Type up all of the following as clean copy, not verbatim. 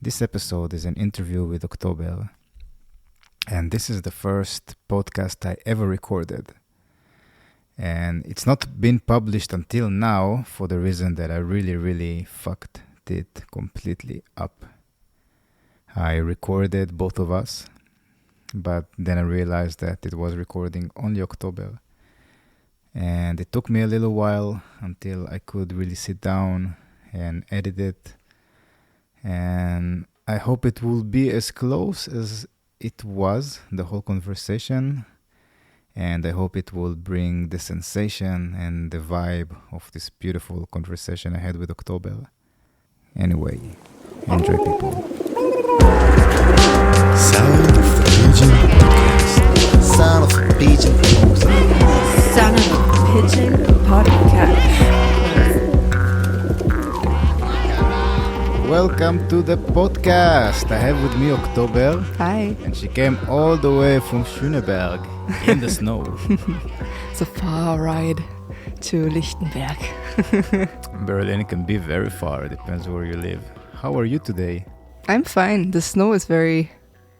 This episode is an interview with October, and this is the first podcast I ever recorded. And it's not been published until now for the reason that I really fucked it completely up. I recorded both of us, but then I realized that it was recording only October. And it took me a little while until I could really sit down and edit it. And I hope it will be as close as it was, the whole conversation. And I hope it will bring the sensation and the vibe of this beautiful conversation I had with October. Anyway, enjoy, people. Sound of the Pigeon podcast. Sound of the Pigeon podcast. Sound of the Pigeon podcast. Welcome to the podcast. I have with me October. Hi. And she came all the way from Schöneberg in the snow. It's a far ride to Lichtenberg. Berlin can be very far. It depends where you live. How are you today? I'm fine. The snow is very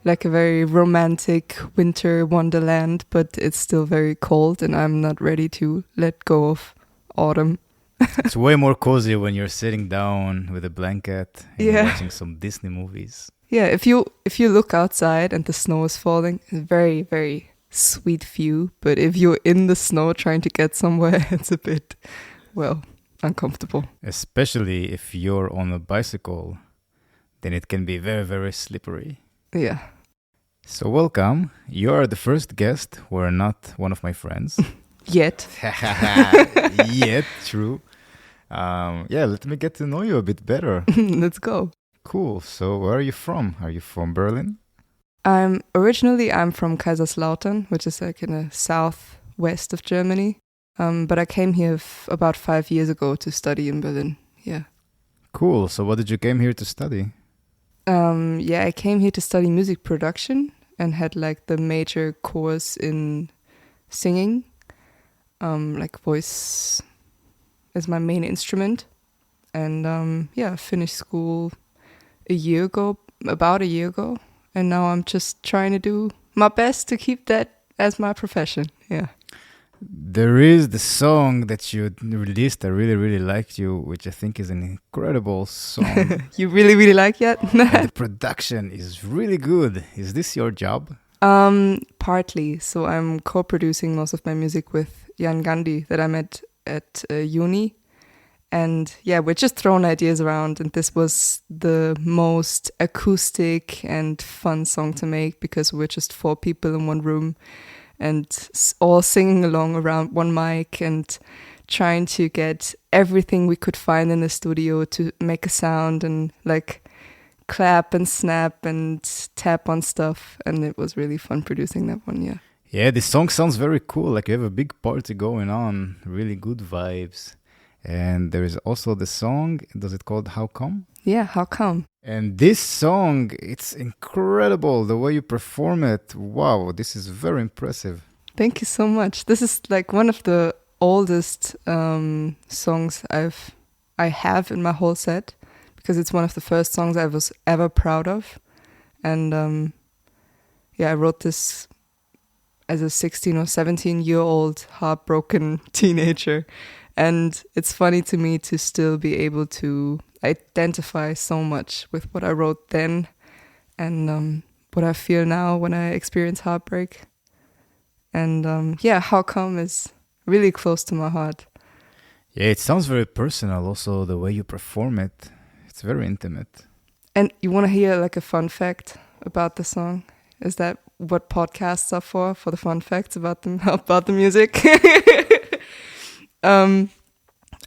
romantic winter wonderland, but it's still very cold and I'm not ready to let go of autumn. It's way more cozy when you're sitting down with a blanket and you're watching some Disney movies. Yeah, if you look outside and the snow is falling, it's a very sweet view. But if you're in the snow trying to get somewhere, it's a bit, uncomfortable. Especially if you're on a bicycle, then it can be very slippery. Yeah. So welcome. You're the first guest who are not one of my friends. Yet. Yet, true. Let me get to know you a bit better. Let's go. Cool. So where are you from? Are you from Berlin? I'm from Kaiserslautern, which is like in the southwest of Germany. But I came here about 5 years ago to study in Berlin. Yeah. Cool. So what did you came here to study? I came here to study music production and had like the major course in singing. Voice is my main instrument. And I finished school about a year ago. And now I'm just trying to do my best to keep that as my profession. Yeah. There is the song that you released. I really liked you, which I think is an incredible song. You really like it? The production is really good. Is this your job? Partly. So I'm co-producing most of my music with Jan Gandhi that I met at uni. And we're just throwing ideas around. And this was the most acoustic and fun song to make because we're just 4 people in one room and all singing along around one mic and trying to get everything we could find in the studio to make a sound and like clap and snap and tap on stuff. And it was really fun producing that one, yeah. Yeah, this song sounds very cool. Like you have a big party going on, really good vibes. And there is also the song, does it called How Come? Yeah, How Come? And this song, it's incredible, the way you perform it. Wow, this is very impressive. Thank you so much. This is like one of the oldest songs I have in my whole set because it's one of the first songs I was ever proud of. And I wrote this as a 16 or 17-year-old heartbroken teenager. And it's funny to me to still be able to identify so much with what I wrote then and what I feel now when I experience heartbreak. And How Come is really close to my heart. Yeah, it sounds very personal also, the way you perform it. It's very intimate. And you want to hear like a fun fact about the song? Is that what podcasts are for the fun facts about the music?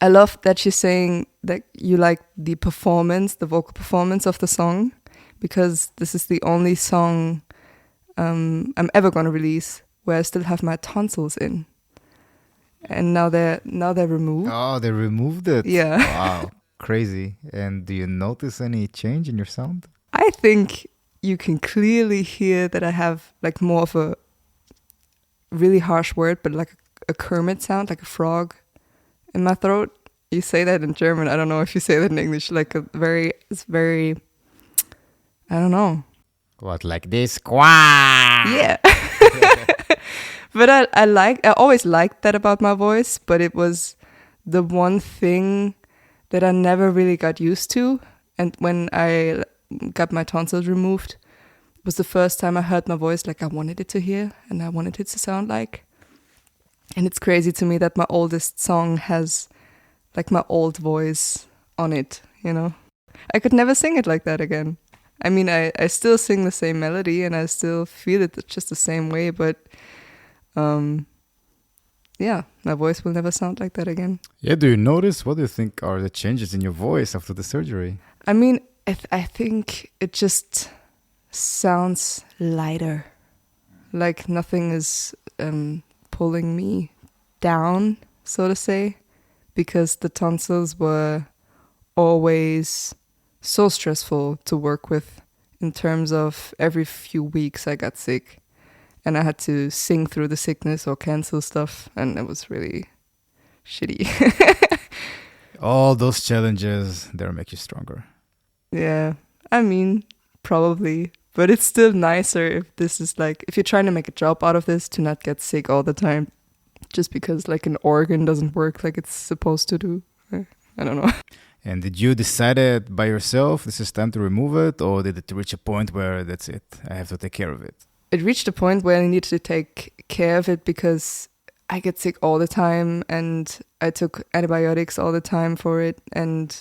I love that she's saying that you like the vocal performance of the song, because this is the only song I'm ever going to release where I still have my tonsils in. And now they're removed. Oh, they removed it? Yeah. Wow, crazy. And do you notice any change in your sound? I think you can clearly hear that I have like more of a really harsh word, but like a Kermit sound, like a frog in my throat. You say that in German. I don't know if you say that in English. Like it's very I don't know. What, like this? Quack! Yeah. But I always liked that about my voice, but it was the one thing that I never really got used to. And when I got my tonsils removed, it was the first time I heard my voice like I wanted it to hear and I wanted it to sound like. And it's crazy to me that my oldest song has like my old voice on it, you know? I could never sing it like that again. I mean, I still sing the same melody and I still feel it just the same way, but yeah, my voice will never sound like that again. Yeah, do you notice? What do you think are the changes in your voice after the surgery? I mean, I think it just sounds lighter. Like nothing is pulling me down, so to say, because the tonsils were always so stressful to work with in terms of every few weeks I got sick and I had to sing through the sickness or cancel stuff, and it was really shitty. All those challenges, they'll make you stronger. Yeah, I mean, probably. But it's still nicer if this is like, if you're trying to make a job out of this, to not get sick all the time just because like an organ doesn't work like it's supposed to do. I don't know. And did you decide it by yourself, this is time to remove it, or did it reach a point where that's it, I have to take care of it? It reached a point where I needed to take care of it because I get sick all the time and I took antibiotics all the time for it, and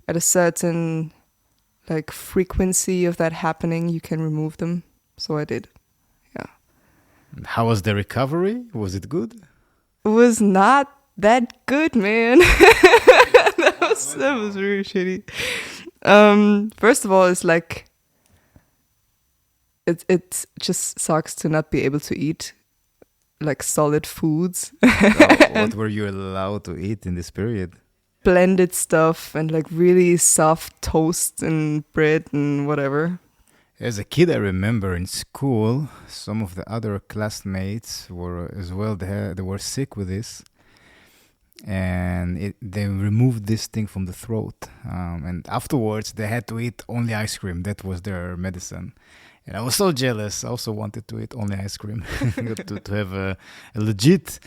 at a certain like frequency of that happening, you can remove them. So I did. Yeah. How was the recovery? Was it good? It was not that good, man. that was really shitty. First of all, it's like it just sucks to not be able to eat like solid foods. What were you allowed to eat in this period? Blended stuff and like really soft toast and bread and whatever. As a kid, I remember in school, some of the other classmates were as well, they were sick with this. And they removed this thing from the throat. And afterwards, they had to eat only ice cream. That was their medicine. And I was so jealous. I also wanted to eat only ice cream. to have a legit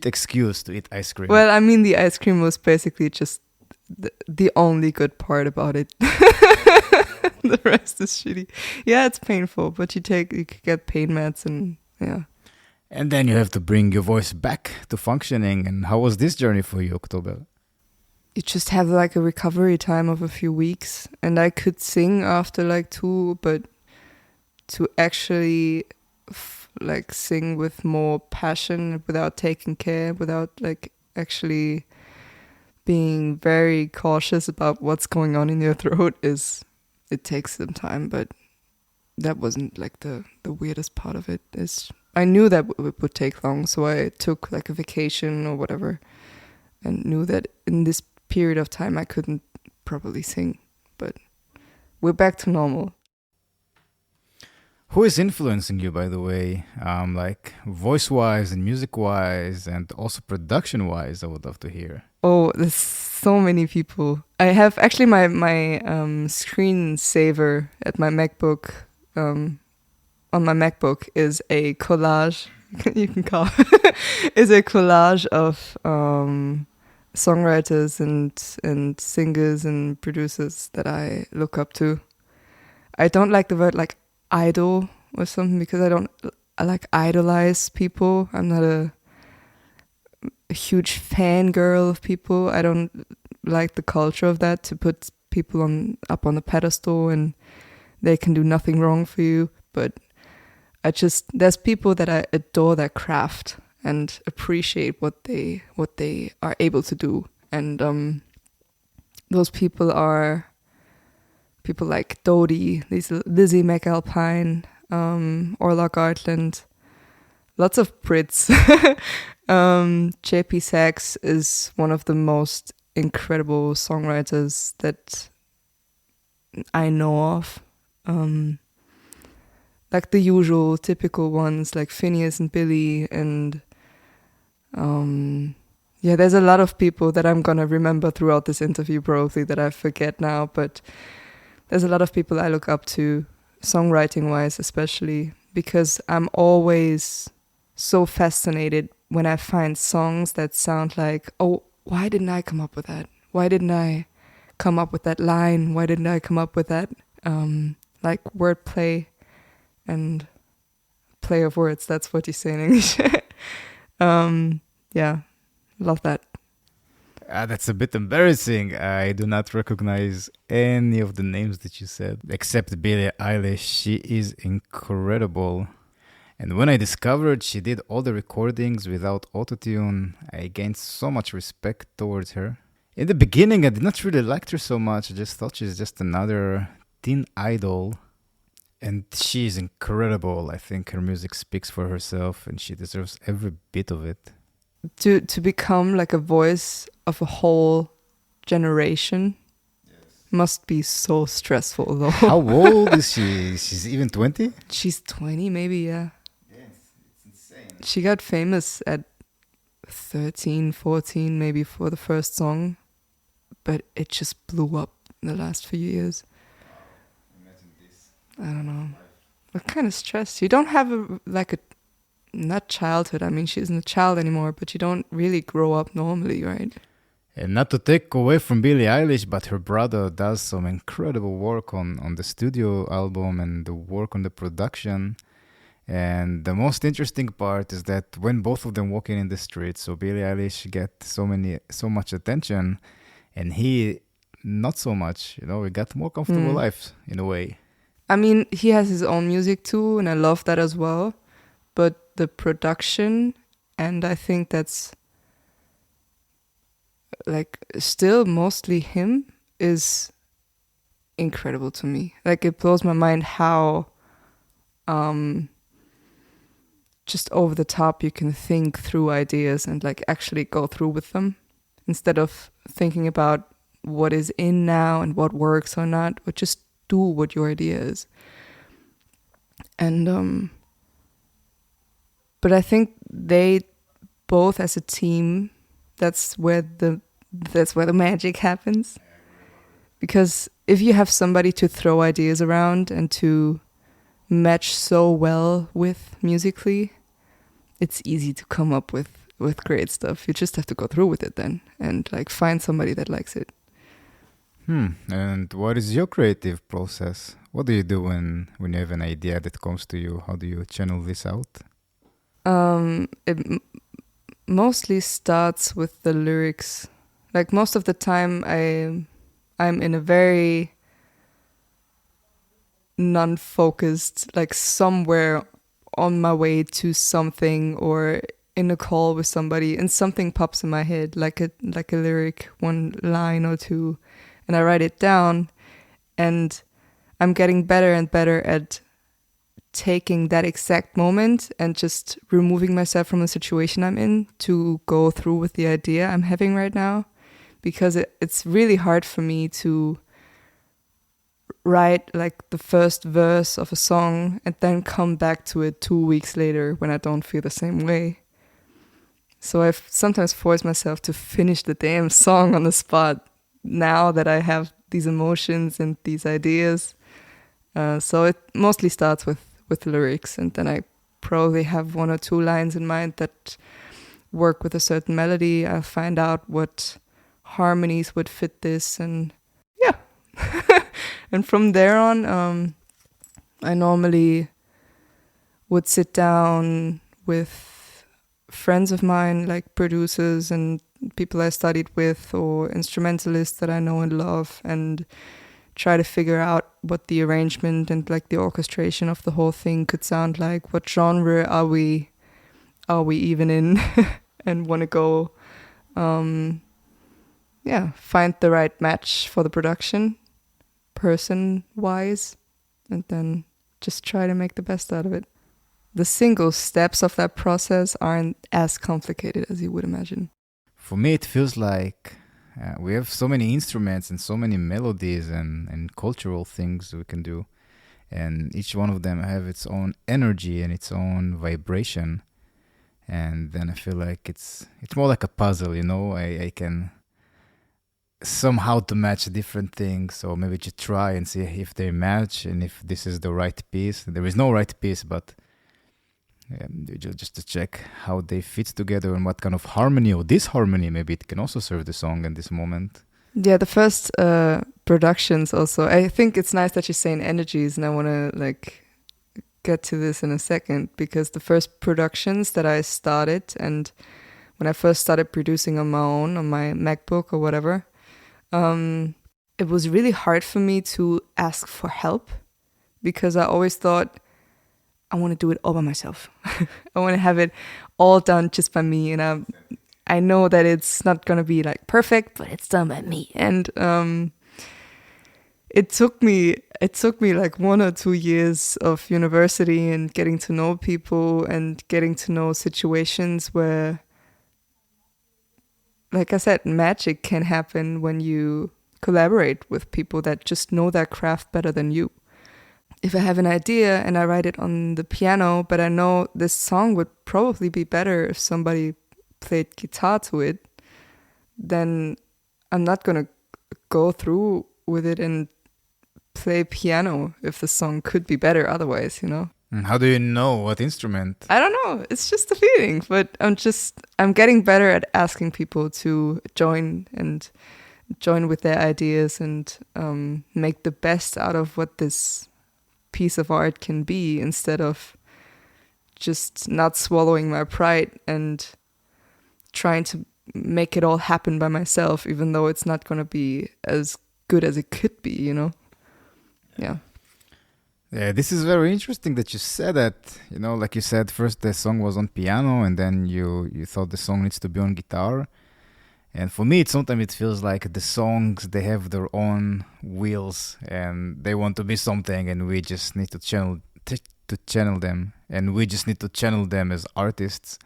excuse to eat ice cream. Well, I mean, the ice cream was basically just the only good part about it. The rest is shitty. Yeah, it's painful, but you could get pain meds and yeah. And then you have to bring your voice back to functioning. And how was this journey for you, October? You just have like a recovery time of a few weeks. And I could sing after like 2, but to actually like sing with more passion without taking care, without like actually being very cautious about what's going on in your throat, it takes some time. But that wasn't like the weirdest part of it. I knew that it would take long, so I took like a vacation or whatever and knew that in this period of time I couldn't properly sing, but we're back to normal. Who is influencing you, by the way, like voice-wise and music-wise and also production-wise? I would love to hear. Oh, there's so many people. I have actually my screensaver at my MacBook. On my MacBook is a collage. You can call is a collage of songwriters and singers and producers that I look up to. I don't like the word like idol or something because I like idolize people. I'm not a huge fangirl of people. I don't like the culture of that, to put people up on the pedestal and they can do nothing wrong for you. But there's people that I adore their craft and appreciate what they are able to do. And those people are people like Dodie, Lizzie McAlpine, Orla Gartland, lots of Brits. JP Sachs is one of the most incredible songwriters that I know of. Like the usual typical ones like Phineas and Billy and there's a lot of people that I'm gonna remember throughout this interview probably that I forget now, but there's a lot of people I look up to, songwriting wise especially, because I'm always so fascinated when I find songs that sound like, oh, why didn't I come up with that? Why didn't I come up with that line? Why didn't I come up with that like wordplay and play of words? That's what you say in English. Yeah, love that. That's a bit embarrassing. I do not recognize any of the names that you said, except Billie Eilish. She is incredible. And when I discovered she did all the recordings without autotune, I gained so much respect towards her. In the beginning, I did not really like her so much. I just thought she's just another teen idol. And she is incredible. I think her music speaks for herself and she deserves every bit of it. To become like a voice of a whole generation must be so stressful though. How old is she? She's even 20? She's 20 maybe, yeah. It's insane. She got famous at 13, 14 maybe for the first song, but it just blew up in the last few years. Imagine this. I don't know. What kind of stress? You don't have not childhood. I mean, she isn't a child anymore, but you don't really grow up normally, right? And not to take away from Billie Eilish, but her brother does some incredible work on the studio album and the work on the production. And the most interesting part is that when both of them walking in the street, so Billie Eilish get so much attention, and he not so much. You know, he got more comfortable life in a way. I mean, he has his own music too, and I love that as well. But the production, and I think that's like still mostly him, is incredible to me. Like, it blows my mind how just over the top you can think through ideas and like actually go through with them, instead of thinking about what is in now and what works or not, but just do what your idea is. And but I think they both as a team, that's where the magic happens. Because if you have somebody to throw ideas around and to match so well with musically, it's easy to come up with great stuff. You just have to go through with it then and like find somebody that likes it. And what is your creative process? What do you do when you have an idea that comes to you? How do you channel this out? It mostly starts with the lyrics. Like, most of the time I'm in a very non-focused, like somewhere on my way to something or in a call with somebody, and something pops in my head, like a lyric, one line or two, and I write it down, and I'm getting better and better at taking that exact moment and just removing myself from the situation I'm in to go through with the idea I'm having right now, because it's really hard for me to write like the first verse of a song and then come back to it 2 weeks later when I don't feel the same way. So I've sometimes forced myself to finish the damn song on the spot now that I have these emotions and these ideas. So it mostly starts with lyrics, and then I probably have 1 or 2 lines in mind that work with a certain melody. I'll find out what harmonies would fit this, and yeah. And from there on, I normally would sit down with friends of mine, like producers and people I studied with, or instrumentalists that I know and love, and try to figure out what the arrangement and like the orchestration of the whole thing could sound like. What genre are we even in? And want to go find the right match for the production, person wise, and then just try to make the best out of it. The single steps of that process aren't as complicated as you would imagine. For me, it feels like we have so many instruments and so many melodies and cultural things we can do. And each one of them have its own energy and its own vibration. And then I feel like it's more like a puzzle, you know? I can somehow to match different things. So maybe just try and see if they match and if this is the right piece. There is no right piece, but just to check how they fit together and what kind of harmony or disharmony maybe it can also serve the song in this moment. Yeah, the first productions also. I think it's nice that you're saying energies, and I want to like get to this in a second, because the first productions that I started, and when I first started producing on my own, on my MacBook or whatever, it was really hard for me to ask for help, because I always thought, I want to do it all by myself. I want to have it all done just by me, and I know that it's not going to be like perfect, but it's done by me. And it took me like 1 or 2 years of university and getting to know people and getting to know situations where, like I said, magic can happen when you collaborate with people that just know their craft better than you. If I have an idea and I write it on the piano, but I know this song would probably be better if somebody played guitar to it, then I'm not going to go through with it and play piano if the song could be better otherwise, you know? How do you know what instrument? I don't know. It's just a feeling, but I'm getting better at asking people to join with their ideas and make the best out of what this piece of art can be, instead of just not swallowing my pride and trying to make it all happen by myself, even though it's not going to be as good as it could be, you know? Yeah. Yeah, this is very interesting that you said that. You know, like you said, first the song was on piano, and then you thought the song needs to be on guitar. And for me, sometimes it feels like the songs, they have their own wheels, and they want to be something, and we just need to channel them, and we just need to channel them as artists.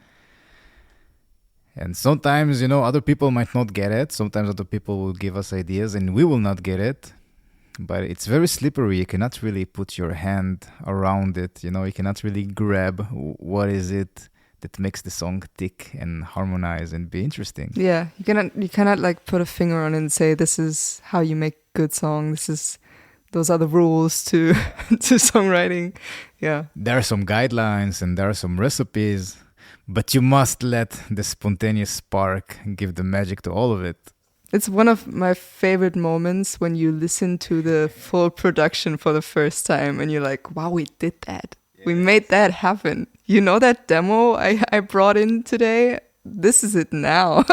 And sometimes, you know, other people might not get it. Sometimes other people will give us ideas, and we will not get it. But it's very slippery. You cannot really put your hand around it. You know, you cannot really grab what is it that makes the song tick and harmonize and be interesting. Yeah, you cannot like put a finger on it and say, this is how you make good song. Those are the rules to to songwriting. Yeah. There are some guidelines and there are some recipes, but you must let the spontaneous spark give the magic to all of it. It's one of my favorite moments when you listen to the full production for the first time and you're like, wow, we did that. Yes. We made that happen. You know that demo I brought in today? This is it now.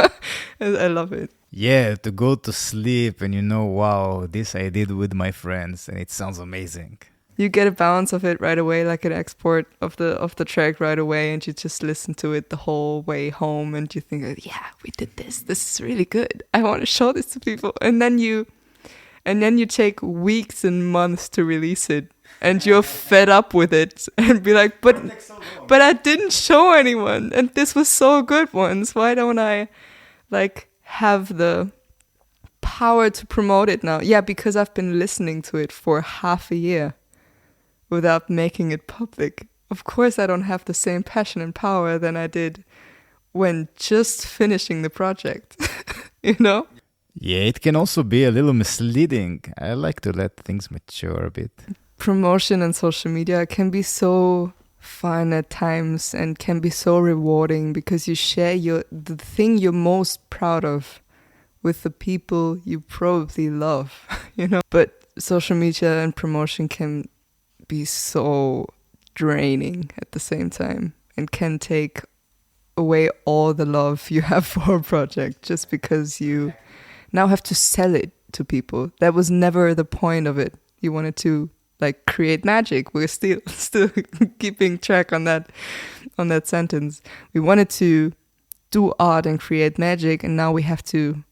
I love it. Yeah, to go to sleep and you know, wow, this I did with my friends and it sounds amazing. You get a bounce of it right away, like an export of the track right away, and you just listen to it the whole way home and you think, yeah, we did this. This is really good. I want to show this to people. And then you take weeks and months to release it, and you're fed up with it and be like, but I didn't show anyone, and this was so good once. Why don't I like have the power to promote it now? Yeah, because I've been listening to it for half a year without making it public. Of course, I don't have the same passion and power than I did when just finishing the project, you know? Yeah, it can also be a little misleading. I like to let things mature a bit. Promotion and social media can be so fun at times and can be so rewarding because you share the thing you're most proud of with the people you probably love, you know? But social media and promotion can be so draining at the same time and can take away all the love you have for a project just because you now have to sell it to people. That was never the point of it. You wanted to like create magic. We're still keeping track on that sentence. We wanted to do art and create magic, and now we have to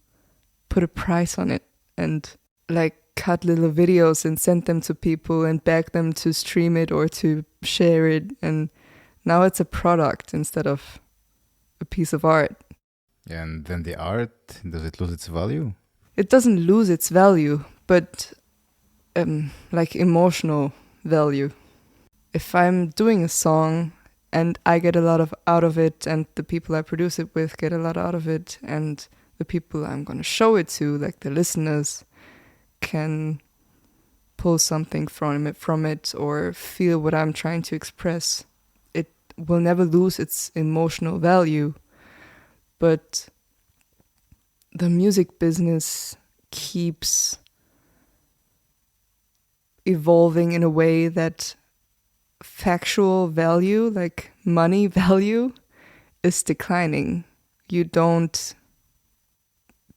put a price on it and like cut little videos and send them to people and beg them to stream it or to share it. And now it's a product instead of a piece of art. And then the art, does it lose its value? It doesn't lose its value, but like emotional value. If I'm doing a song and I get a lot out of it, and the people I produce it with get a lot out of it, and the people I'm going to show it to, like the listeners, can pull something from it or feel what I'm trying to express. It will never lose its emotional value, but the music business keeps evolving in a way that factual value, like money value, is declining. You don't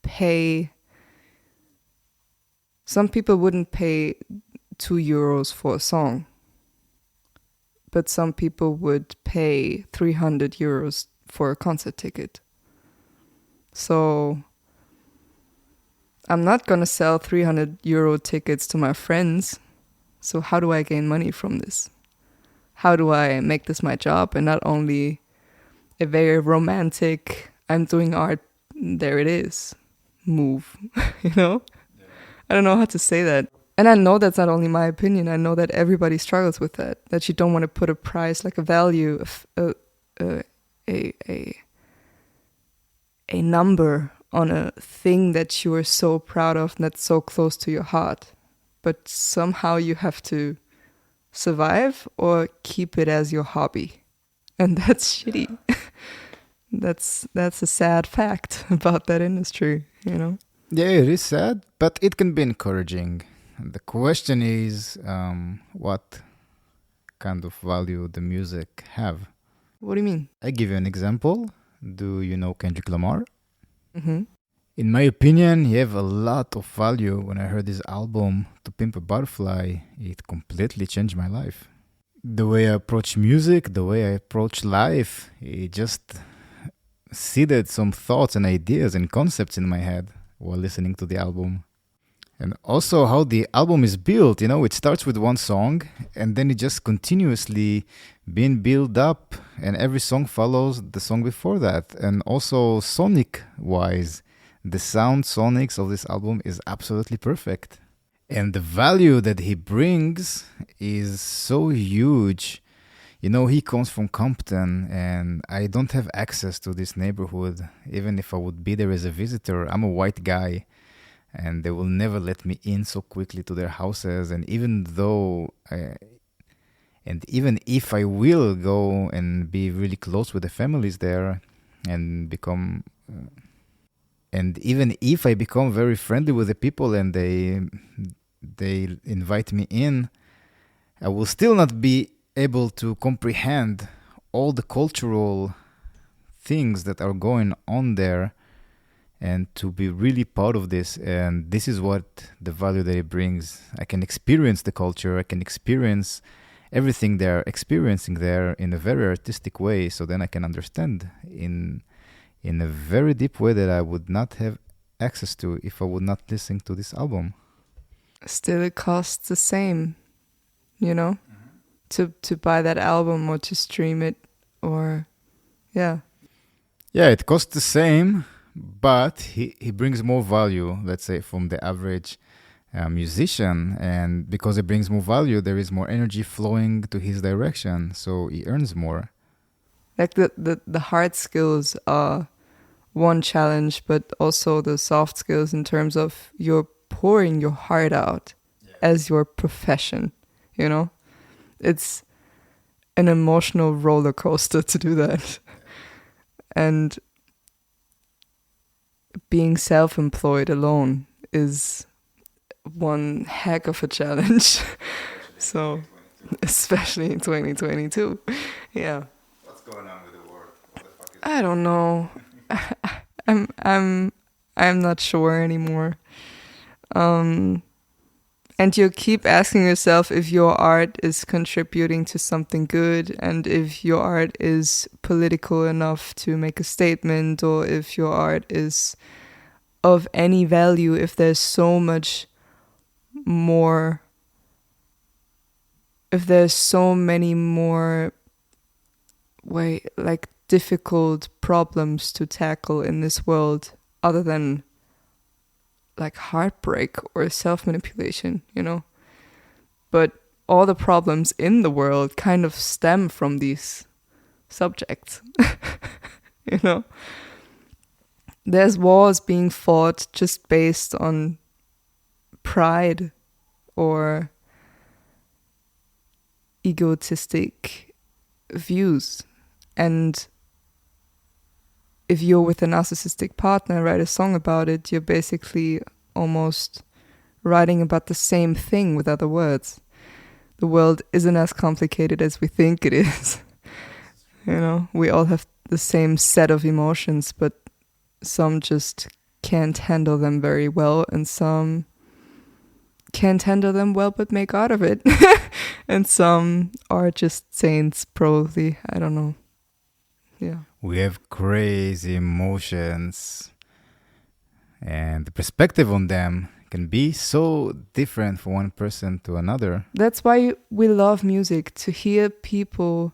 pay. Some people wouldn't pay €2 for a song, but some people would pay €300 for a concert ticket. So I'm not going to sell €300 tickets to my friends. So how do I gain money from this? How do I make this my job and not only a very romantic, I'm doing art, there it is, move, you know? I don't know how to say that. And I know that's not only my opinion. I know that everybody struggles with that you don't want to put a price, like a value, a number on a thing that you are so proud of and that's so close to your heart. But somehow you have to survive or keep it as your hobby. And that's shitty. That's a sad fact about that industry, you know? Yeah, it is sad, but it can be encouraging. The question is, what kind of value the music have? What do you mean? I give you an example. Do you know Kendrick Lamar? Mm-hmm. In my opinion, he have a lot of value. When I heard his album, To Pimp a Butterfly, it completely changed my life. The way I approach music, the way I approach life, it just seeded some thoughts and ideas and concepts in my head while listening to the album. And also how the album is built, you know, it starts with one song and then it just continuously being built up and every song follows the song before that. And also sonic-wise, the sound sonics of this album is absolutely perfect. And the value that he brings is so huge. You know, he comes from Compton and I don't have access to this neighborhood. Even if I would be there as a visitor, I'm a white guy and they will never let me in so quickly to their houses. And even if I will go and be really close with the families there and even if I become very friendly with the people and they invite me in, I will still not be able to comprehend all the cultural things that are going on there and to be really part of this. And this is what the value that it brings. I can experience the culture. I can experience everything they're experiencing there in a very artistic way. So then I can understand in a very deep way that I would not have access to if I would not listen to this album. Still, it costs the same, you know, to buy that album or to stream it or, yeah. Yeah, it costs the same, but he brings more value, let's say, from the average musician. And because it brings more value, there is more energy flowing to his direction. So he earns more. Like the hard skills are one challenge, but also the soft skills in terms of you're pouring your heart out as your profession, you know? It's an emotional roller coaster to do that. And being self-employed alone is one heck of a challenge. So, especially in 2022. Yeah. What's going on with the world? What the fuck is I don't know. I'm not sure anymore. And you keep asking yourself if your art is contributing to something good and if your art is political enough to make a statement or if your art is of any value, if there's so much more, if there's so many more difficult problems to tackle in this world other than like heartbreak or self-manipulation, you know. But all the problems in the world kind of stem from these subjects, you know. there's wars being fought just based on pride or egotistic views. And if you're with a narcissistic partner and write a song about it, you're basically almost writing about the same thing with other words. The world isn't as complicated as we think it is. We all have the same set of emotions, but some just can't handle them very well, and some can't handle them well but make art of it. And some are just saints, probably. I don't know. Yeah. We have crazy emotions, and the perspective on them can be so different from one person to another. That's why we love music, to hear people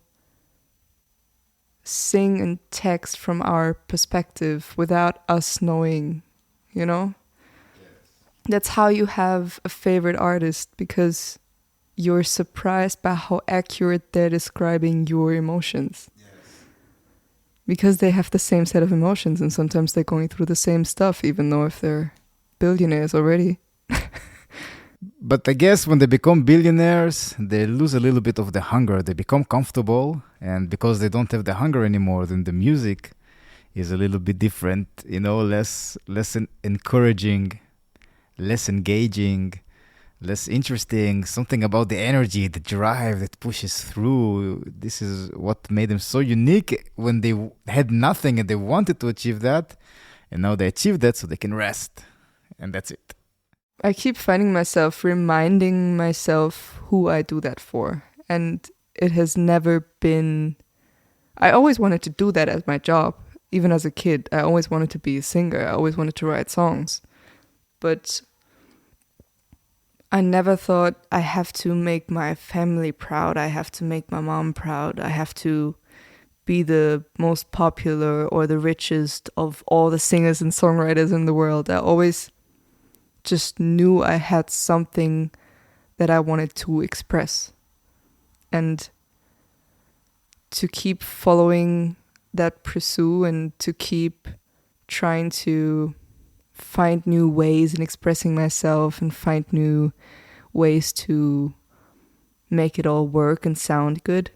sing and text from our perspective without us knowing, Yes. That's how you have a favorite artist, because you're surprised by how accurate they're describing your emotions. Because they have the same set of emotions, and sometimes they're going through the same stuff, even though if they're billionaires already. But I guess when they become billionaires, they lose a little bit of the hunger. They become comfortable, and because they don't have the hunger anymore, then the music is a little bit different, less encouraging, less engaging, less interesting. Something about the energy, the drive that pushes through. This is what made them so unique when they had nothing and they wanted to achieve that. And now they achieved that, so they can rest. And that's it. I keep finding myself reminding myself who I do that for. And it has never been... I always wanted to do that as my job. Even as a kid, I always wanted to be a singer. I always wanted to write songs. But I never thought I have to make my family proud. I have to make my mom proud. I have to be the most popular or the richest of all the singers and songwriters in the world. I always just knew I had something that I wanted to express. And to keep following that pursuit and to keep trying to find new ways in expressing myself and find new ways to make it all work and sound good.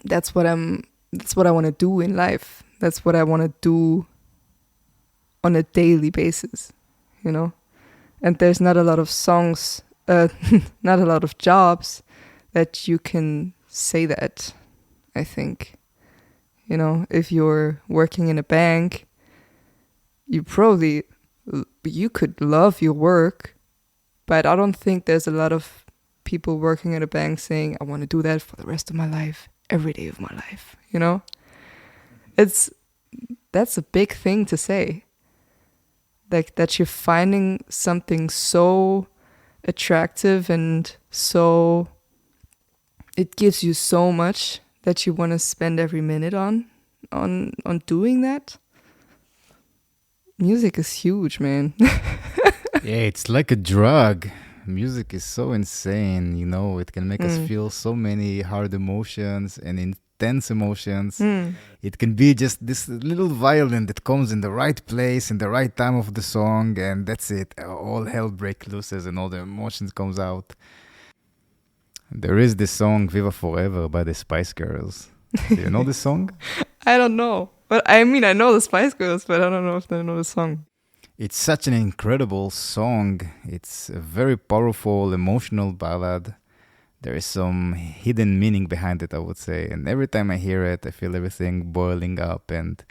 That's what I want to do in life. That's what I want to do on a daily basis, And there's not a lot of songs, not a lot of jobs that you can say that, I think. If you're working in a bank, you could love your work, but I don't think there's a lot of people working in a bank saying, I want to do that for the rest of my life, every day of my life, That's a big thing to say. Like that you're finding something so attractive and so it gives you so much that you want to spend every minute on doing that. Music is huge, man. Yeah, it's like a drug. Music is so insane, it can make us feel so many hard emotions and intense emotions. It can be just this little violin that comes in the right place, in the right time of the song, and that's it. All hell breaks loose and all the emotions comes out. There is this song, Viva Forever, by the Spice Girls. Do you know this song? I don't know. But I know the Spice Girls, but I don't know if they know the song. It's such an incredible song. It's a very powerful, emotional ballad. There is some hidden meaning behind it, I would say. And every time I hear it, I feel everything boiling up and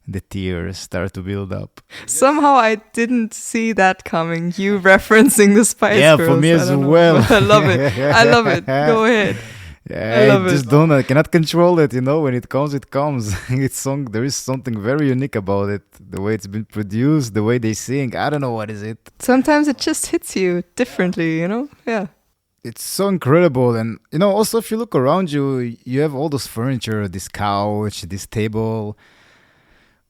the tears start to build up. Somehow I didn't see that coming. You referencing the Spice Girls. Yeah, for me as well. I love it. I love it. Go ahead. Yeah, I cannot control it, when it comes, it comes. There is something very unique about it. The way it's been produced, the way they sing, I don't know what is it. Sometimes it just hits you differently, Yeah. It's so incredible. And, also if you look around you, you have all those furniture, this couch, this table,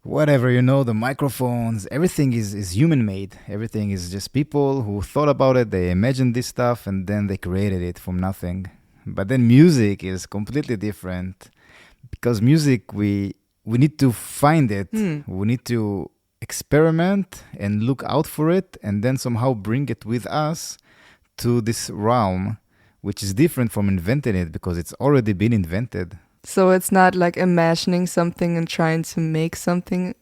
whatever, the microphones, everything is human-made. Everything is just people who thought about it, they imagined this stuff, and then they created it from nothing. But then music is completely different, because music, we need to find it. We need to experiment and look out for it and then somehow bring it with us to this realm, which is different from inventing it because it's already been invented. So it's not like imagining something and trying to make something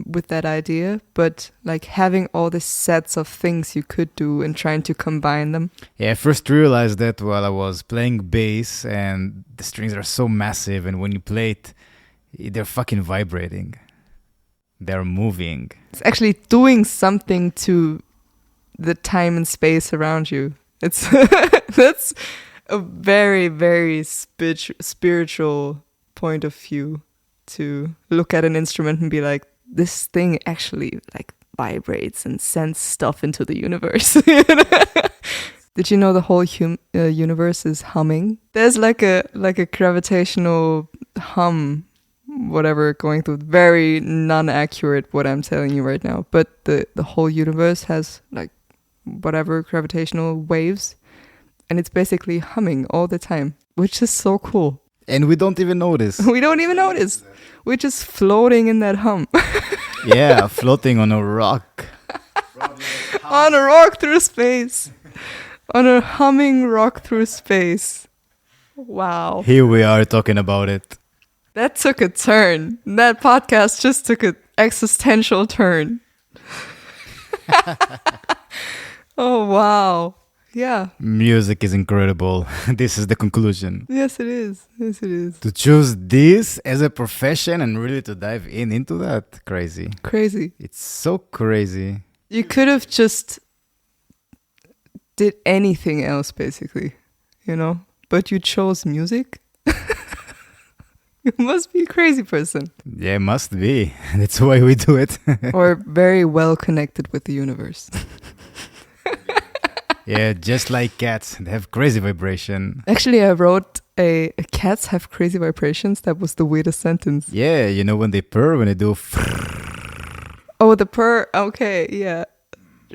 with that idea, but like having all these sets of things you could do and trying to combine them. Yeah, I first realized that while I was playing bass, and the strings are so massive, and when you play it, they're fucking vibrating. They're moving. It's actually doing something to the time and space around you. It's that's a very, very spiritual point of view, to look at an instrument and be like, this thing actually like vibrates and sends stuff into the universe. Did you know the whole universe is humming? There's like a gravitational hum, whatever, going through. Very non-accurate what I'm telling you right now, but the whole universe has like whatever gravitational waves, and it's basically humming all the time, which is so cool. And we don't even notice. We don't even notice. We're just floating in that hum. Yeah, floating on a rock. On a rock through space. On a humming rock through space. Wow. Here we are talking about it. That took a turn. That podcast just took an existential turn. Oh, wow. Yeah. Music is incredible. This is the conclusion. Yes, it is. Yes, it is. To choose this as a profession and really to dive into that, crazy. Crazy. It's so crazy. You could have just did anything else, basically, you know? But you chose music? You must be a crazy person. Yeah, must be. That's why we do it. Or very well connected with the universe. Yeah, just like cats. They have crazy vibration. Actually, I wrote a cats have crazy vibrations. That was the weirdest sentence. Yeah, you know when they purr, when they do... Oh, the purr. Okay, yeah.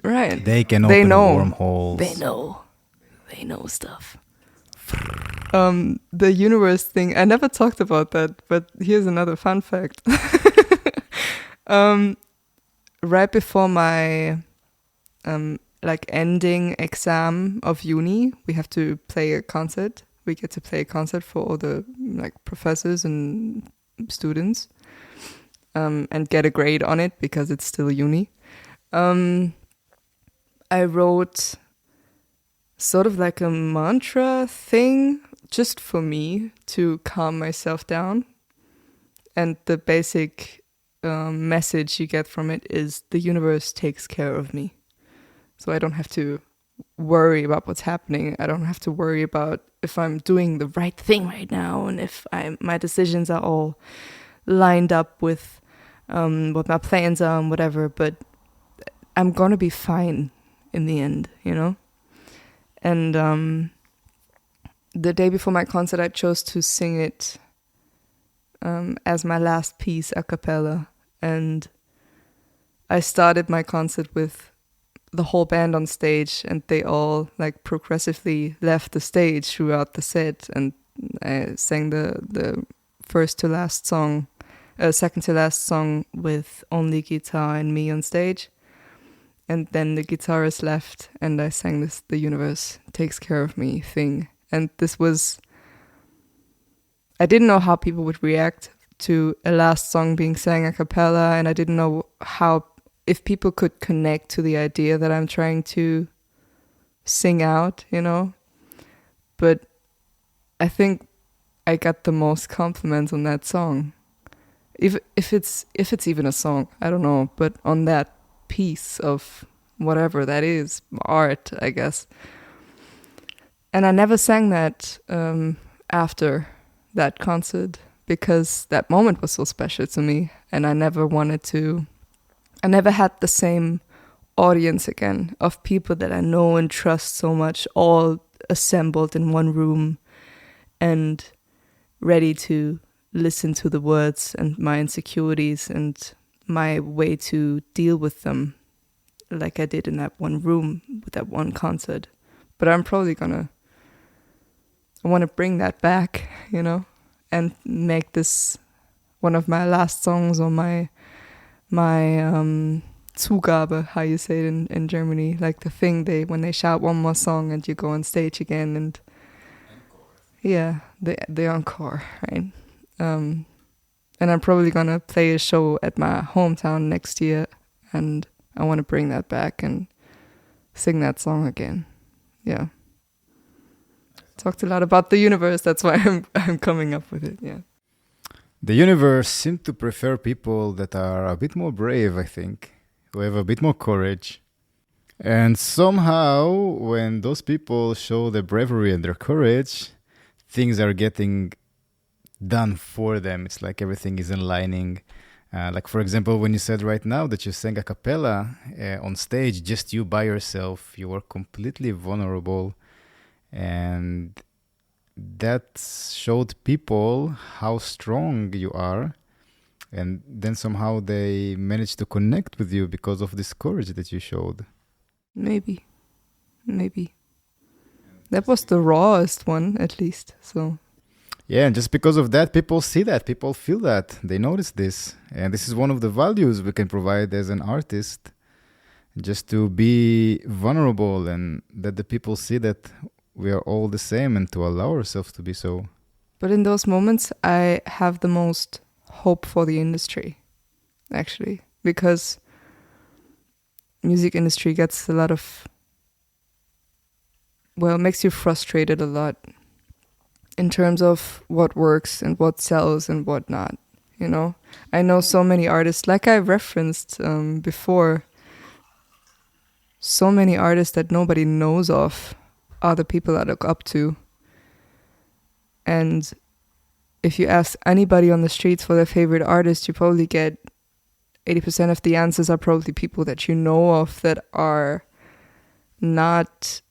Right. They can open wormholes. They know. They know stuff. The universe thing, I never talked about that, but here's another fun fact. Right before my ending exam of uni, we have to play a concert. We get to play a concert for all the professors and students, and get a grade on it because it's still uni. I wrote sort of like a mantra thing just for me to calm myself down. And the basic message you get from it is the universe takes care of me. So I don't have to worry about what's happening. I don't have to worry about if I'm doing the right thing right now and if my decisions are all lined up with what my plans are and whatever. But I'm going to be fine in the end, you know? And the day before my concert, I chose to sing it as my last piece a cappella. And I started my concert with the whole band on stage, and they all progressively left the stage throughout the set. And I sang the first to last song, second to last song with only guitar and me on stage. And then the guitarist left, and I sang this "The Universe Takes Care of Me" thing. And this was... I didn't know how people would react to a last song being sang a cappella, and I didn't know if people could connect to the idea that I'm trying to sing out, you know? But I think I got the most compliments on that song. If it's even a song, I don't know, but on that piece of whatever that is, art, I guess. And I never sang that after that concert because that moment was so special to me, and I never had the same audience again of people that I know and trust so much, all assembled in one room and ready to listen to the words and my insecurities and my way to deal with them like I did in that one room with that one concert. But I'm probably I want to bring that back, you know, and make this one of my last songs or my my Zugabe, how you say it in Germany, like the thing when they shout one more song and you go on stage again, and yeah, the encore, right? And I'm probably gonna play a show at my hometown next year, and I want to bring that back and sing that song again. Yeah, talked a lot about the universe. That's why I'm coming up with it. Yeah. The universe seemed to prefer people that are a bit more brave, I think, who have a bit more courage. And somehow, when those people show their bravery and their courage, things are getting done for them. It's like everything is aligning. Like, for example, when you said right now that you sang a cappella on stage, just you by yourself, you were completely vulnerable. And that showed people how strong you are. And then somehow they managed to connect with you because of this courage that you showed. Maybe. That was the rawest one, at least. So. Yeah, and just because of that, people see that, people feel that, they notice this. And this is one of the values we can provide as an artist, just to be vulnerable and that the people see that we are all the same and to allow ourselves to be so. But in those moments, I have the most hope for the industry, actually, because music industry gets a lot of, well, makes you frustrated a lot in terms of what works and what sells and what not, you know? I know so many artists, like I referenced before, so many artists that nobody knows of are the people I look up to. And if you ask anybody on the streets for their favorite artist, you probably get 80% of the answers are probably people that you know of that are not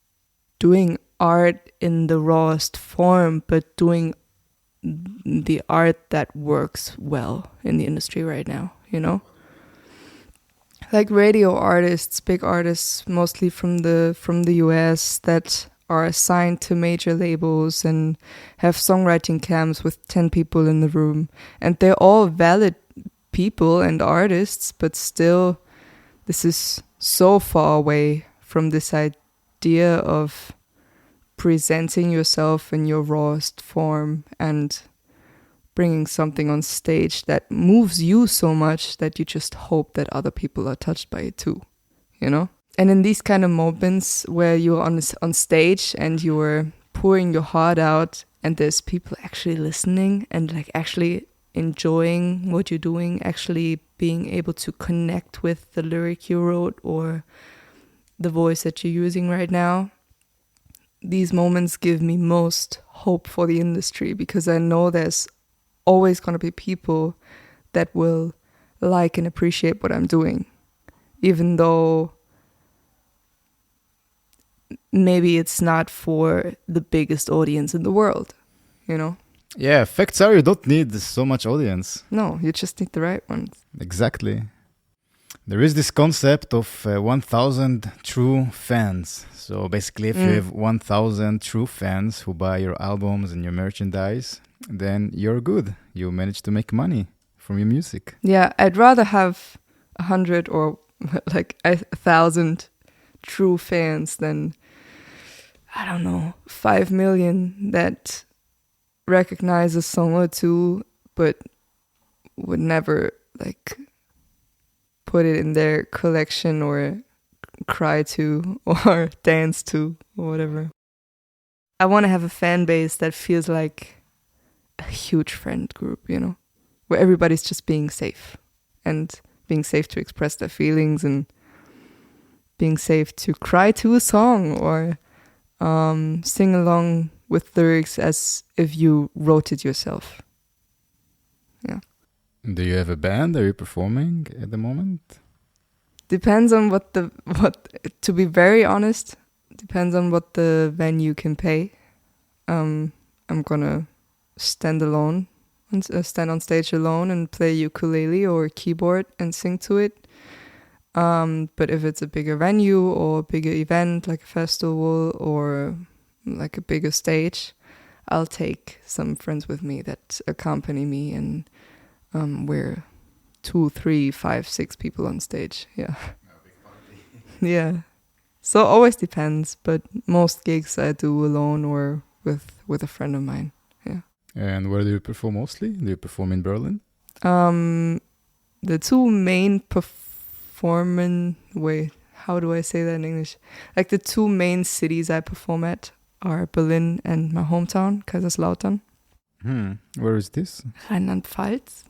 doing art in the rawest form, but doing the art that works well in the industry right now, you know? Like radio artists, big artists, mostly from the US, that are assigned to major labels and have songwriting camps with 10 people in the room. And they're all valid people and artists, but still, this is so far away from this idea of presenting yourself in your rawest form and bringing something on stage that moves you so much that you just hope that other people are touched by it too, you know? And in these kind of moments where you're on stage and you're pouring your heart out and there's people actually listening and like actually enjoying what you're doing, actually being able to connect with the lyric you wrote or the voice that you're using right now, these moments give me most hope for the industry, because I know there's always going to be people that will like and appreciate what I'm doing, even though maybe it's not for the biggest audience in the world, you know? Yeah, facts are you don't need so much audience. No, you just need the right ones. Exactly. There is this concept of 1,000 true fans. So basically, if you have 1,000 true fans who buy your albums and your merchandise, then you're good. You manage to make money from your music. Yeah, I'd rather have 100 or like 1,000 true fans than, I don't know, 5 million that recognize a song or two, but would never like put it in their collection or cry to or dance to or whatever. I want to have a fan base that feels like a huge friend group, you know, where everybody's just being safe and being safe to express their feelings and being safe to cry to a song or sing along with lyrics as if you wrote it yourself. Yeah. Do you have a band? Are you performing at the moment? Depends on what to be very honest, depends on what the venue can pay. I'm gonna stand alone, stand on stage alone and play ukulele or keyboard and sing to it. But if it's a bigger venue or a bigger event like a festival or like a bigger stage, I'll take some friends with me that accompany me, and we're 2, 3, 5, 6 people on stage. Yeah. Yeah. So always depends, but most gigs I do alone or with a friend of mine. Yeah. And where do you perform mostly? Do you perform in Berlin? The two main how do I say that in English? Like the two main cities I perform at are Berlin and my hometown, Kaiserslautern. Where is this? Rheinland-Pfalz.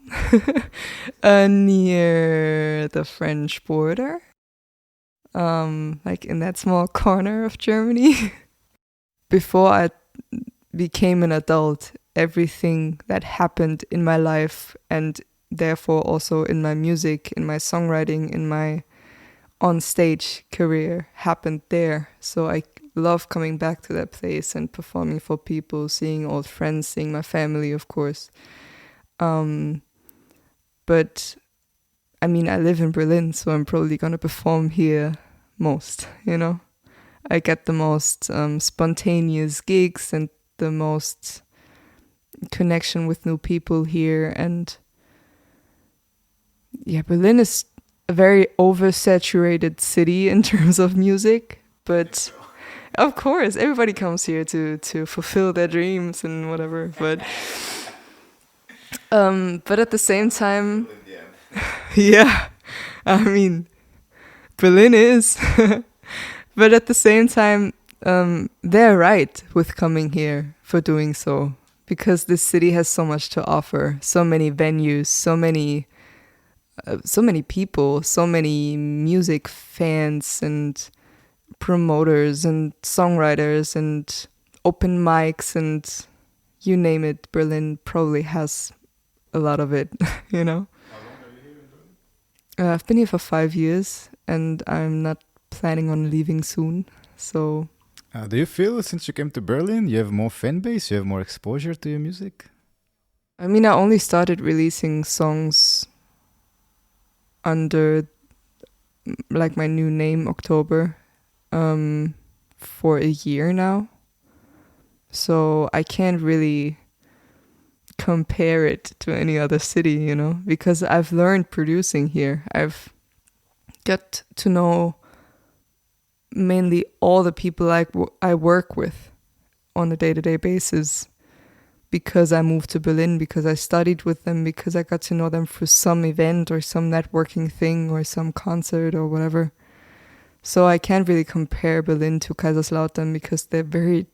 Near the French border. Like in that small corner of Germany. Before I became an adult, everything that happened in my life and therefore also in my music, in my songwriting, in my on-stage career happened there. So I love coming back to that place and performing for people, seeing old friends, seeing my family, of course. But I mean, I live in Berlin, so I'm probably going to perform here most, you know? I get the most spontaneous gigs and the most connection with new people here. And yeah, Berlin is a very oversaturated city in terms of music, but of course, everybody comes here to fulfill their dreams and whatever. But at the same time, yeah, I mean, Berlin is. But at the same time, they're right with coming here for doing so, because this city has so much to offer, so many venues, so many people, so many music fans and promoters and songwriters and open mics and you name it. Berlin probably has a lot of it, you know. How long are you here in Berlin? I've been here for 5 years and I'm not planning on leaving soon. So do you feel since you came to Berlin, you have more fan base, you have more exposure to your music? I mean, I only started releasing songs under like my new name, October, for a year now. So I can't really compare it to any other city, you know, because I've learned producing here. I've got to know mainly all the people I work with on a day-to-day basis because I moved to Berlin, because I studied with them, because I got to know them through some event or some networking thing or some concert or whatever. So I can't really compare Berlin to Kaiserslautern because they're very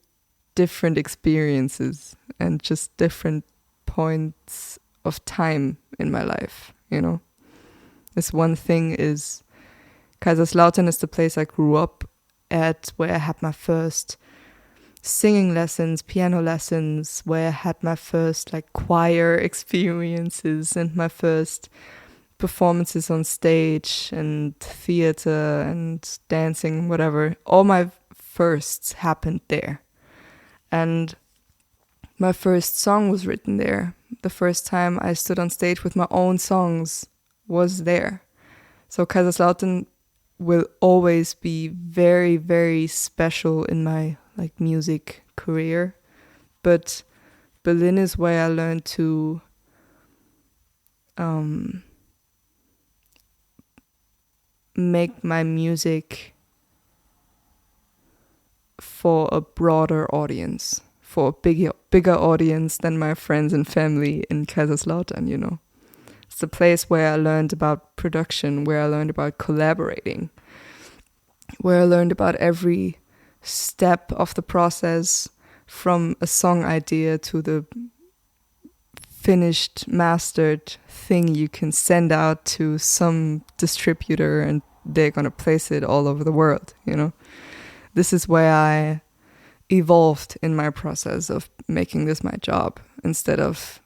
different experiences and just different points of time in my life, you know. This one thing is Kaiserslautern is the place I grew up at, where I had my first singing lessons, piano lessons, where I had my first like choir experiences and my first performances on stage and theater and dancing, whatever. All my firsts happened there. And my first song was written there. The first time I stood on stage with my own songs was there. So Kaiserslautern will always be very, very special in my like music career. But Berlin is where I learned to make my music for a broader audience, for a bigger audience than my friends and family in Kaiserslautern, you know. It's the place where I learned about production, where I learned about collaborating, where I learned about every step of the process, from a song idea to the finished, mastered thing you can send out to some distributor and they're going to place it all over the world, you know. This is where I evolved in my process of making this my job, instead of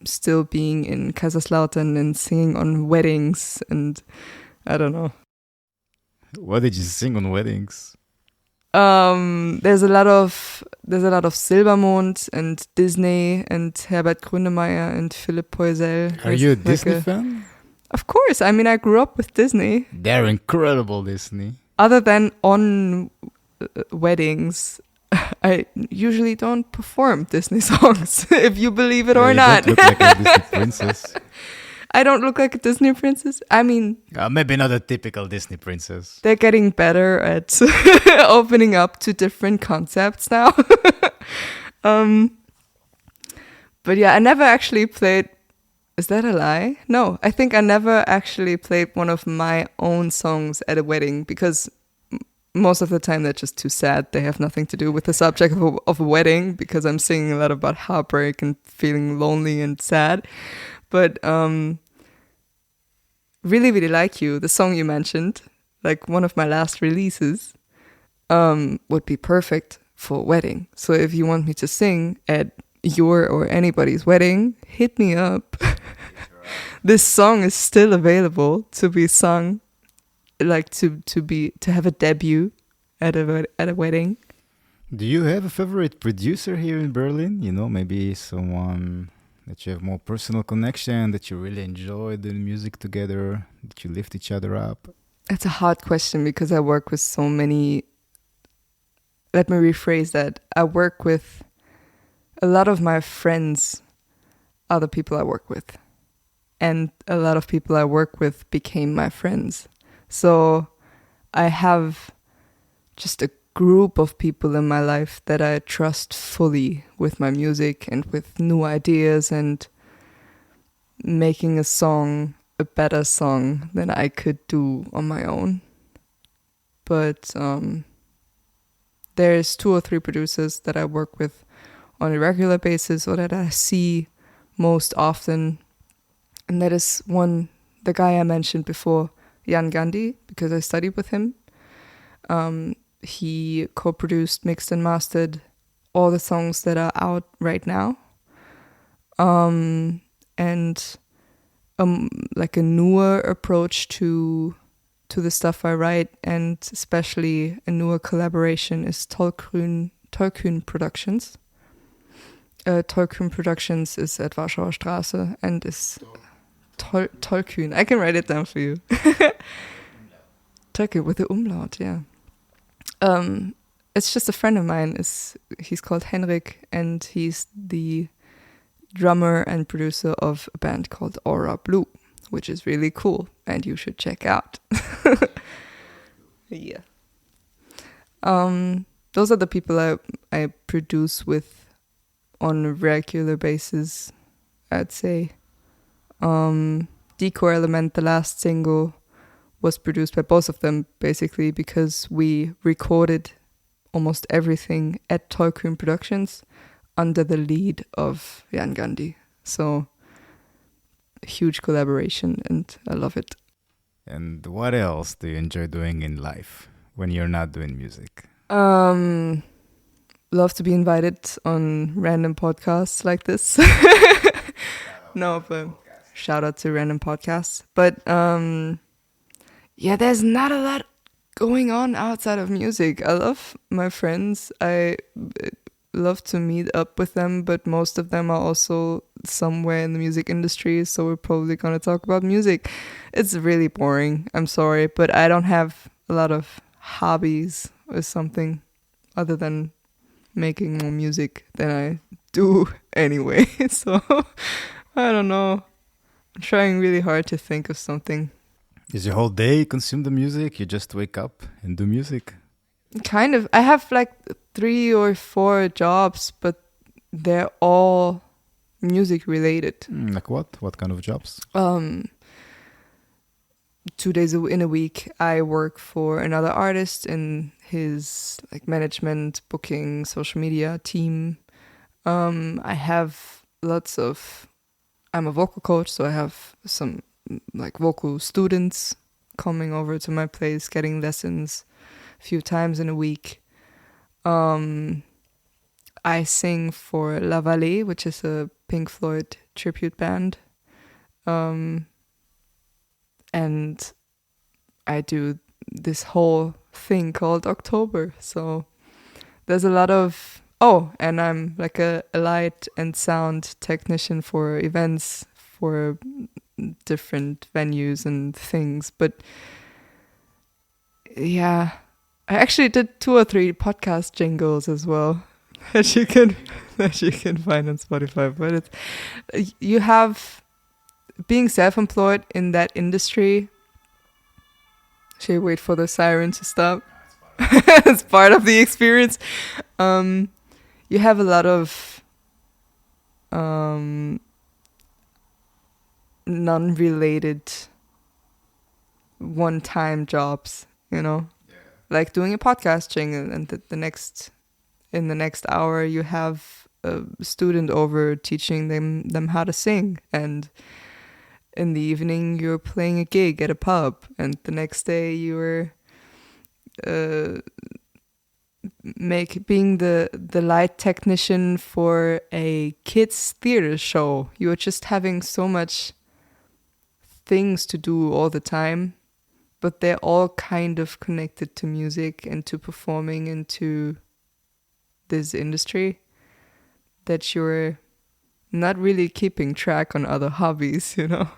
still being in Kaiserslautern and singing on weddings and I don't know. What did you sing on weddings? There's a lot of Silbermond and Disney and Herbert Grönemeyer and Philipp Poisel. Are you a Disney fan? Of course. I mean, I grew up with Disney. They're incredible, Disney. Other than on weddings, I usually don't perform Disney songs, if you believe it or You not. don't look like a Disney princess. I don't look like a Disney princess. I mean, Maybe not a typical Disney princess. they're getting better at opening up to different concepts now. But yeah, I never actually played. Is that a lie? No, I think I never actually played one of my own songs at a wedding because most of the time they're just too sad. They have nothing to do with the subject of a wedding because I'm singing a lot about heartbreak and feeling lonely and sad. But really, really like you. The song you mentioned, like one of my last releases, would be perfect for a wedding. So if you want me to sing at your or anybody's wedding, hit me up. This song is still available to be sung, like to have a debut at a wedding. Do you have a favorite producer here in Berlin? You know, maybe someone that you have more personal connection, that you really enjoy doing music together, that you lift each other up? It's a hard question because I work with so many. Let me rephrase that. I work with a lot of my friends, other people I work with. And a lot of people I work with became my friends. So I have just a group of people in my life that I trust fully with my music and with new ideas and making a song a better song than I could do on my own. But there's 2 or 3 producers that I work with on a regular basis or that I see most often. And that is one, the guy I mentioned before, Jan Gandhi, because I studied with him. He co-produced, mixed and mastered all the songs that are out right now. And like a newer approach to the stuff I write, and especially a newer collaboration is Tollkühn Productions. Tollkühn Productions is at Warschauer Straße and is Tollkühn. I can write it down for you. Tollkühn with the umlaut, yeah. It's just a friend of mine. He's called Henning, and he's the drummer and producer of a band called Aura Blue, which is really cool, and you should check out. Yeah. Those are the people I produce with on a regular basis, I'd say. Decor Element, the last single, was produced by both of them, basically, because we recorded almost everything at Tollkühn Productions under the lead of Jan Gandhi. So, huge collaboration, and I love it. And what else do you enjoy doing in life when you're not doing music? Love to be invited on random podcasts like this. No, but shout out to random podcasts. But yeah, there's not a lot going on outside of music. I love my friends. I love to meet up with them, but most of them are also somewhere in the music industry, so we're probably going to talk about music. It's really boring. I'm sorry, but I don't have a lot of hobbies or something other than making more music than I do anyway. So I don't know. I'm trying really hard to think of something. Is your whole day consumed the music? You just wake up and do music? Kind of. I have like 3 or 4 jobs, but they're all music related. Like what? What kind of jobs? 2 days in a week, I work for another artist in his like management, booking, social media team. I have I'm a vocal coach, so I have some like vocal students coming over to my place, getting lessons a few times in a week. I sing for La Vallée, which is a Pink Floyd tribute band. And I do this whole thing called October. So there's a lot of... Oh, and I'm like a light and sound technician for events, for different venues and things. But yeah, I actually did 2 or 3 podcast jingles as well that you can find on Spotify. But you have being self-employed in that industry. Should I wait for the siren to stop? It's part of the experience. You have a lot of non-related one-time jobs, you know, like doing a podcast jingle, and in the next hour you have a student over teaching them how to sing, and in the evening you're playing a gig at a pub, and the next day you're being the light technician for a kids theater show. You're just having so much things to do all the time, but they're all kind of connected to music and to performing and to this industry, that you're not really keeping track on other hobbies, you know?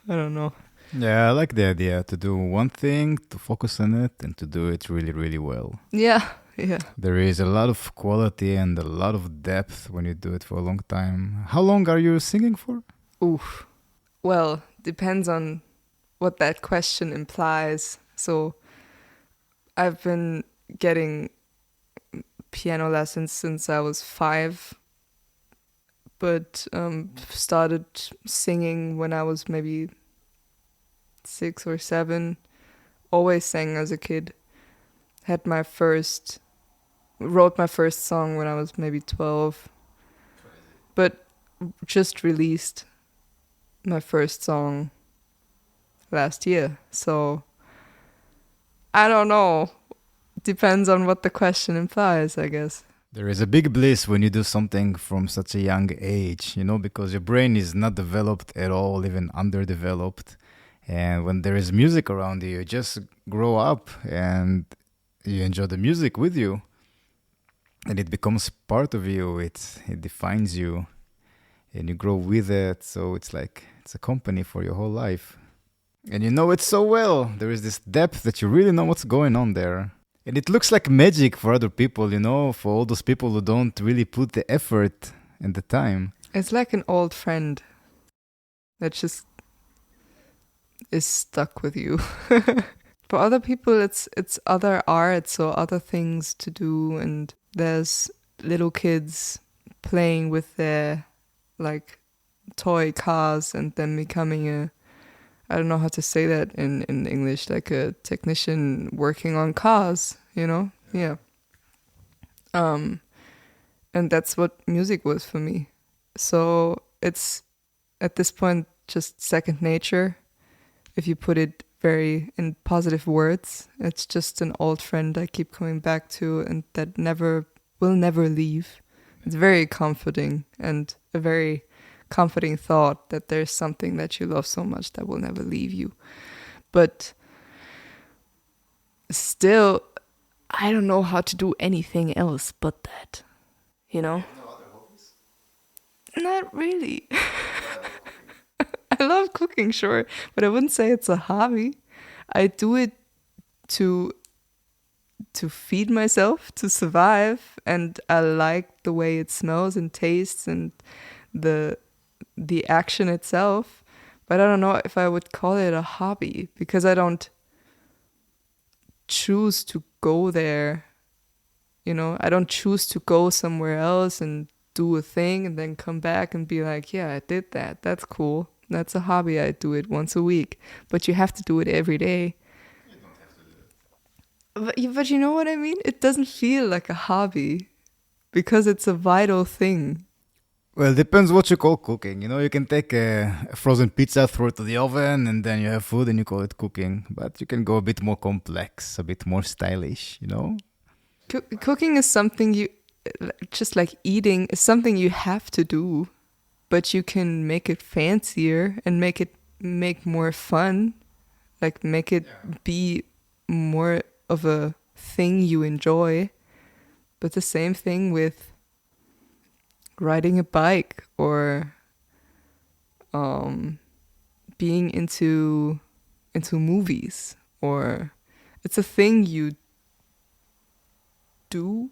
I don't know. Yeah, I like the idea to do one thing, to focus on it, and to do it really, really well. Yeah. There is a lot of quality and a lot of depth when you do it for a long time. How long are you singing for? Oof. Well, depends on what that question implies. So I've been getting piano lessons since I was 5, but started singing when I was maybe 6 or 7. Always sang as a kid. Wrote my first song when I was maybe 12. But just released my first song last year. So I don't know. Depends on what the question implies, I guess. There is a big bliss when you do something from such a young age, you know, because your brain is not developed at all, even underdeveloped. And when there is music around you, you just grow up and you enjoy the music with you. And it becomes part of you. It defines you. And you grow with it. So it's like it's a company for your whole life. And you know it so well. There is this depth that you really know what's going on there. And it looks like magic for other people, you know, for all those people who don't really put the effort and the time. It's like an old friend that just is stuck with you. For other people, it's other art, or other things to do, and there's little kids playing with their like toy cars and then becoming I don't know how to say that in English, like a technician working on cars, you know? Yeah. And that's what music was for me. So it's at this point just second nature. If you put it very in positive words, it's just an old friend I keep coming back to, and that will never leave. It's very comforting, and a very comforting thought that there's something that you love so much that will never leave you. But still, I don't know how to do anything else but that, you know? No other hobbies? Not really. I love cooking, sure, but I wouldn't say it's a hobby. I do it to feed myself, to survive, and I like the way it smells and tastes and the action itself. But I don't know if I would call it a hobby, because I don't choose to go there. You know, I don't choose to go somewhere else and do a thing and then come back and be like, yeah, I did that. That's cool. That's a hobby. I do it once a week. But you have to do it every day. You don't have to do it. But you know what I mean? It doesn't feel like a hobby because it's a vital thing. Well, it depends what you call cooking. You know, you can take a frozen pizza, throw it to the oven, and then you have food and you call it cooking. But you can go a bit more complex, a bit more stylish, you know? Cooking is something just like eating, is something you have to do. But you can make it fancier and make more fun. Like make it be more of a thing you enjoy. But the same thing with riding a bike or being into movies, or it's a thing you do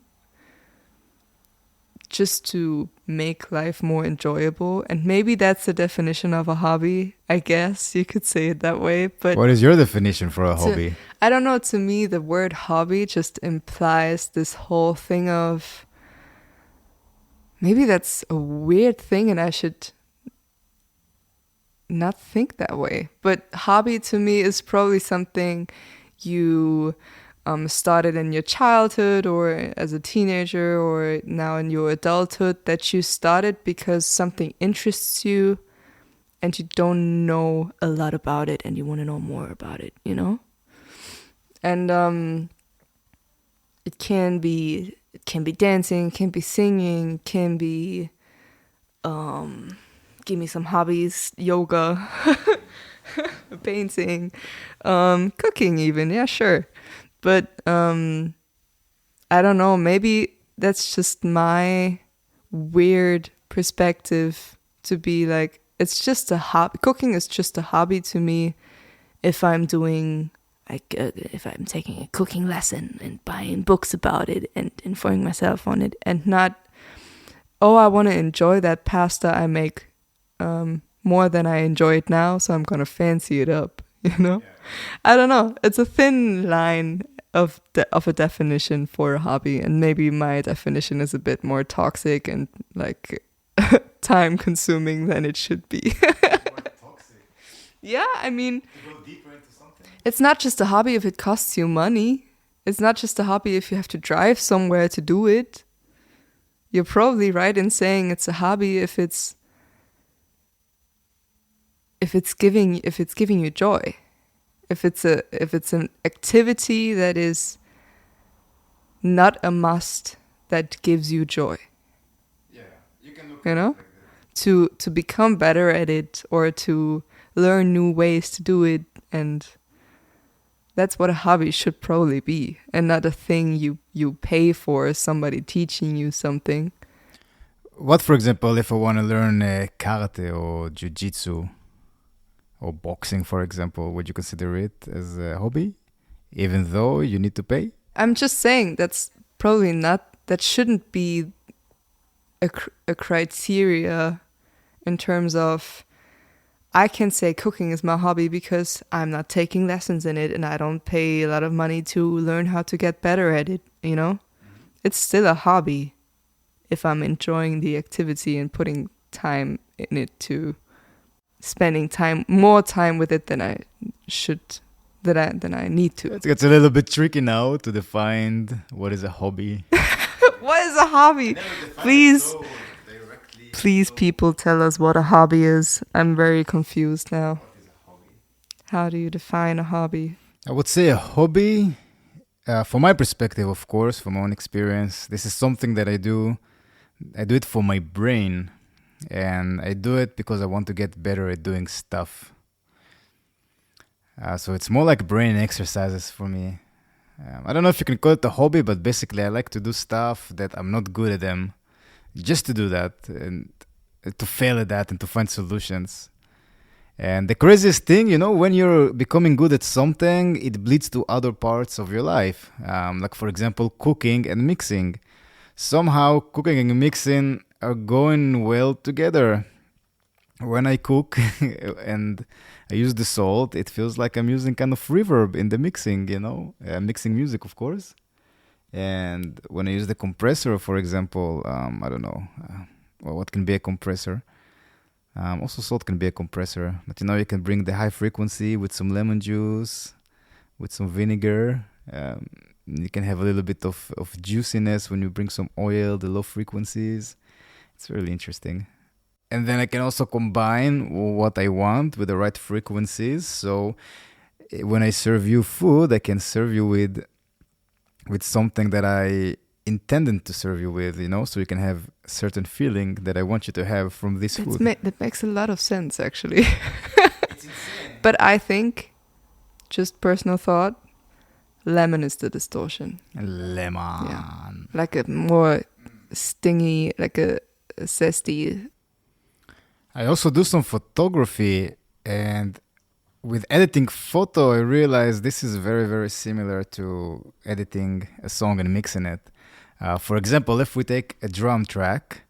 just to make life more enjoyable. And maybe that's the definition of a hobby, I guess you could say it that way. But What is your definition for a hobby? I don't know, to me the word hobby just implies this whole thing of, maybe that's a weird thing and I should not think that way. But hobby to me is probably something you started in your childhood or as a teenager or now in your adulthood, that you started because something interests you and you don't know a lot about it and you want to know more about it, you know? And it can be dancing, can be singing, can be give me some hobbies, yoga, painting, cooking even, yeah, sure. But I don't know, maybe that's just my weird perspective to be like, it's just a hobby. Cooking is just a hobby to me if I'm doing, like, if I'm taking a cooking lesson and buying books about it and informing myself on it, and not, oh, I want to enjoy that pasta I make more than I enjoy it now, so I'm going to fancy it up, you know? Yeah. I don't know. It's a thin line of a definition for a hobby, and maybe my definition is a bit more toxic and like time consuming than it should be. Yeah, I mean, to go deeper into something. It's not just a hobby if it costs you money. It's not just a hobby if you have to drive somewhere to do it. You're probably right in saying it's a hobby if it's giving you joy. If it's an activity that is not a must, that gives you joy. Yeah, you can look, you know, like that. To become better at it or to learn new ways to do it, and that's what a hobby should probably be, and not a thing you pay for, somebody teaching you something. What, for example, if I want to learn karate or jiu-jitsu or boxing, for example, would you consider it as a hobby, even though you need to pay? I'm just saying that's probably not, that shouldn't be a criteria in terms of, I can say cooking is my hobby because I'm not taking lessons in it and I don't pay a lot of money to learn how to get better at it, you know? Mm-hmm. It's still a hobby if I'm enjoying the activity and putting time in it, to spending more time with it than I should, than I need to. It's a little bit tricky now to define what is a hobby. What is a hobby? Please, people, tell us what a hobby is. I'm very confused now. What is a hobby? How do you define a hobby? I would say a hobby, from my perspective, of course, from my own experience, this is something that I do. I do it for my brain, and I do it because I want to get better at doing stuff. So it's more like brain exercises for me. I don't know if you can call it a hobby, but basically I like to do stuff that I'm not good at them, just to do that and to fail at that and to find solutions. And the craziest thing, you know, when you're becoming good at something, it bleeds to other parts of your life. Like, for example, cooking and mixing. Somehow cooking and mixing are going well together. When I cook and I use the salt, it feels like I'm using kind of reverb in the mixing, you know, mixing music, of course. And when I use the compressor, for example, I don't know, what can be a compressor? Also, salt can be a compressor. But, you know, you can bring the high frequency with some lemon juice, with some vinegar. You can have a little bit of juiciness when you bring some oil, the low frequencies. It's really interesting. And then I can also combine what I want with the right frequencies. So when I serve you food, I can serve you with something that I intended to serve you with, you know, so you can have a certain feeling that I want you to have from this food. That makes a lot of sense, actually. It's insane. But I think, just personal thought, lemon is the distortion. Lemon. Yeah. Like a more stingy, like a zesty. I also do some photography, and with editing photo, I realized this is very, very similar to editing a song and mixing it. For example, if we take a drum track,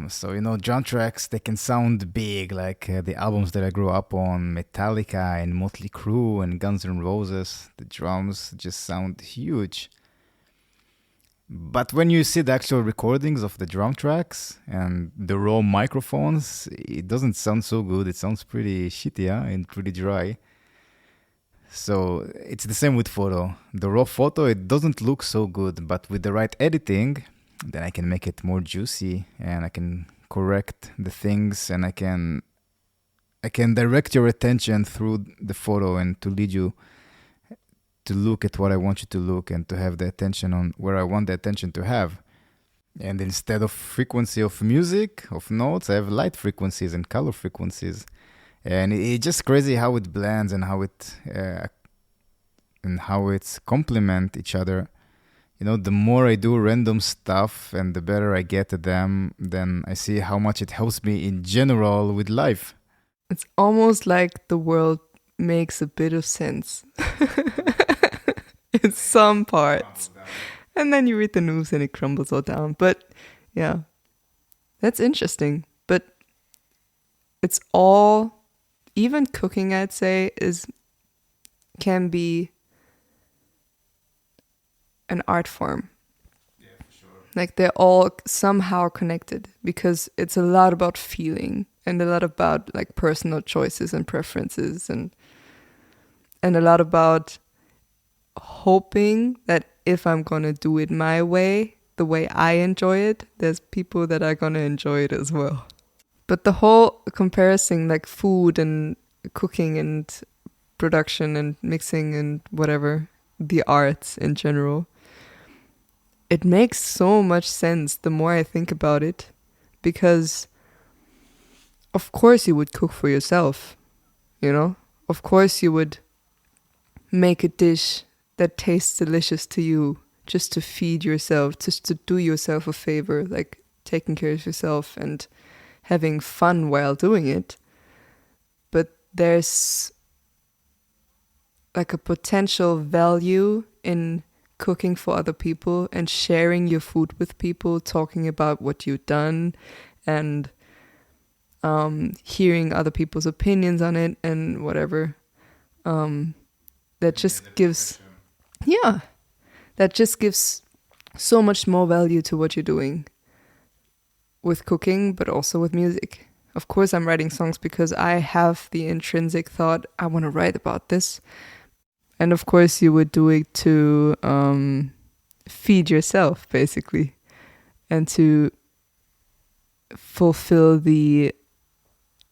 so drum tracks, they can sound big, like the albums that I grew up on, Metallica and Motley Crue and Guns N' Roses. The drums just sound huge. But when you see the actual recordings of the drum tracks and the raw microphones, it doesn't sound so good. It sounds pretty shitty, and pretty dry. So it's the same with photo. The raw photo, it doesn't look so good, but with the right editing, then I can make it more juicy, and I can correct the things, and I can direct your attention through the photo and to lead you to look at what I want you to look and to have the attention on where I want the attention to have. And instead of frequency of music, of notes, I have light frequencies and color frequencies. And it's just crazy how it blends and how it's complement each other. The more I do random stuff and the better I get at them, then I see how much it helps me in general with life. It's almost like the world makes a bit of sense in some parts. And then you read the news and it crumbles all down. But yeah, that's interesting. But it's all, even cooking, I'd say, can be an art form. Yeah, for sure. Like they're all somehow connected because it's a lot about feeling and a lot about like personal choices and preferences and a lot about hoping that if I'm going to do it my way, the way I enjoy it, there's people that are going to enjoy it as well. But the whole comparison, like food and cooking and production and mixing and whatever, the arts in general, it makes so much sense the more I think about it, because of course you would cook for yourself, Of course you would make a dish that tastes delicious to you just to feed yourself, just to do yourself a favor, like taking care of yourself and having fun while doing it. But there's like a potential value in cooking for other people and sharing your food with people, talking about what you've done and hearing other people's opinions on it and whatever. That just gives so much more value to what you're doing with cooking, but also with music. Of course, I'm writing songs because I have the intrinsic thought, I want to write about this. And of course, you would do it to feed yourself, basically, and to fulfill the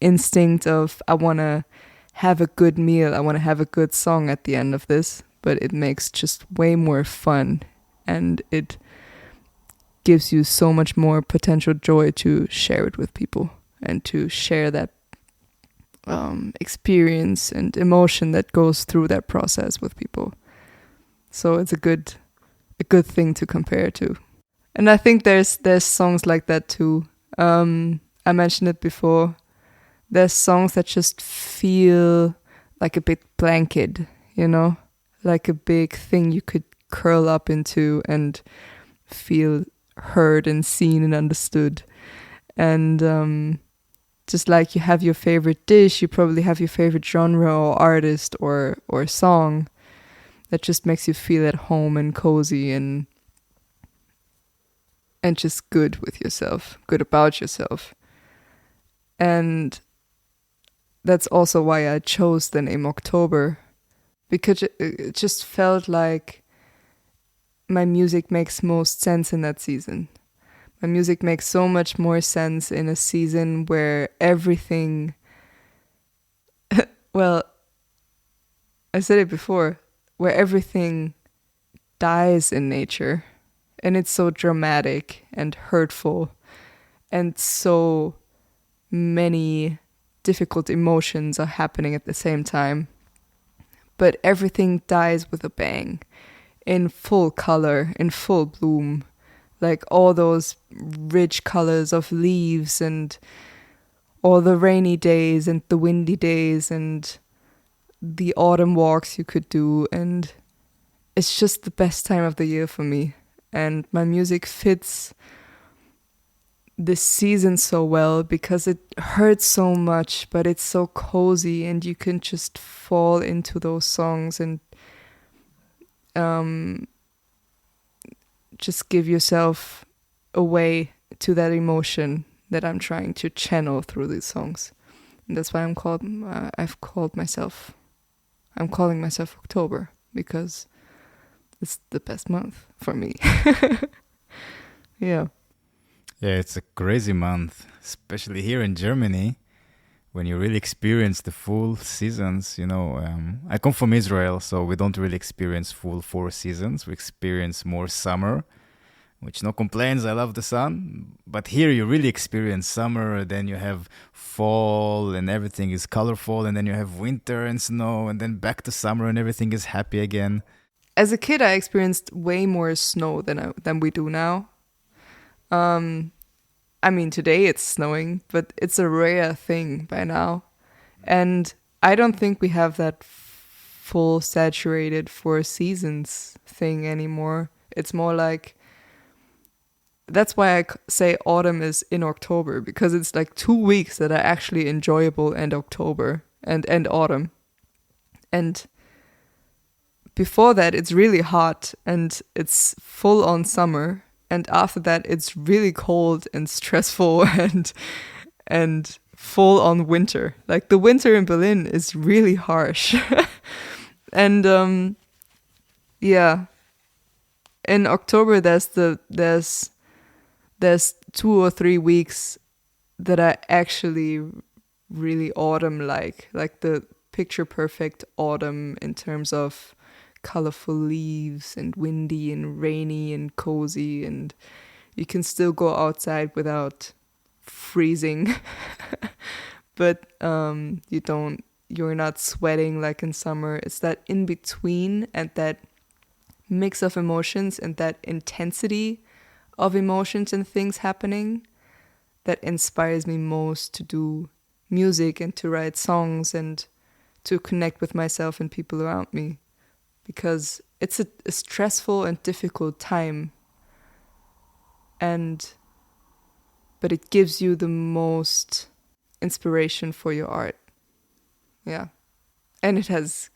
instinct of, I want to have a good meal, I want to have a good song at the end of this, but it makes just way more fun, and it gives you so much more potential joy to share it with people and to share that experience and emotion that goes through that process with people. So it's a good thing to compare to. And I think there's songs like that too. I mentioned it before. There's songs that just feel like a big blanket, like a big thing you could curl up into and feel heard and seen and understood. And just like you have your favorite dish, you probably have your favorite genre or artist or song that just makes you feel at home and cozy and just good with yourself, good about yourself. And that's also why I chose the name October, because it just felt like my music makes most sense in that season. My music makes so much more sense in a season where everything, well, I said it before, where everything dies in nature, and it's so dramatic and hurtful, and so many difficult emotions are happening at the same time. But everything dies with a bang, in full color, in full bloom. Like all those rich colors of leaves and all the rainy days and the windy days and the autumn walks you could do. And it's just the best time of the year for me. and my music fits this season so well because it hurts so much, but it's so cozy, and you can just fall into those songs and just give yourself away to that emotion that I'm trying to channel through these songs. And that's why I'm calling myself October, because it's the best month for me. Yeah. Yeah, it's a crazy month, especially here in Germany, when you really experience the full seasons. I come from Israel, so we don't really experience full 4 seasons. We experience more summer, which no complaints. I love the sun. But here you really experience summer, then you have fall and everything is colorful, and then you have winter and snow, and then back to summer and everything is happy again. As a kid, I experienced way more snow than we do now. Today it's snowing, but it's a rare thing by now. And I don't think we have that full saturated 4 seasons thing anymore. It's more like, that's why I say autumn is in October, because it's like 2 weeks that are actually enjoyable, and October and autumn. And before that, it's really hot and it's full on summer. And after that, it's really cold and stressful and full on winter. Like the winter in Berlin is really harsh. And in October there's 2 or 3 weeks that are actually really autumn-like the picture perfect autumn in terms of colorful leaves and windy and rainy and cozy, and you can still go outside without freezing. But you're not sweating like in summer. It's that in between and that mix of emotions and that intensity of emotions and things happening that inspires me most to do music and to write songs and to connect with myself and people around me. Because it's a stressful and difficult time, but it gives you the most inspiration for your art. Yeah. And it has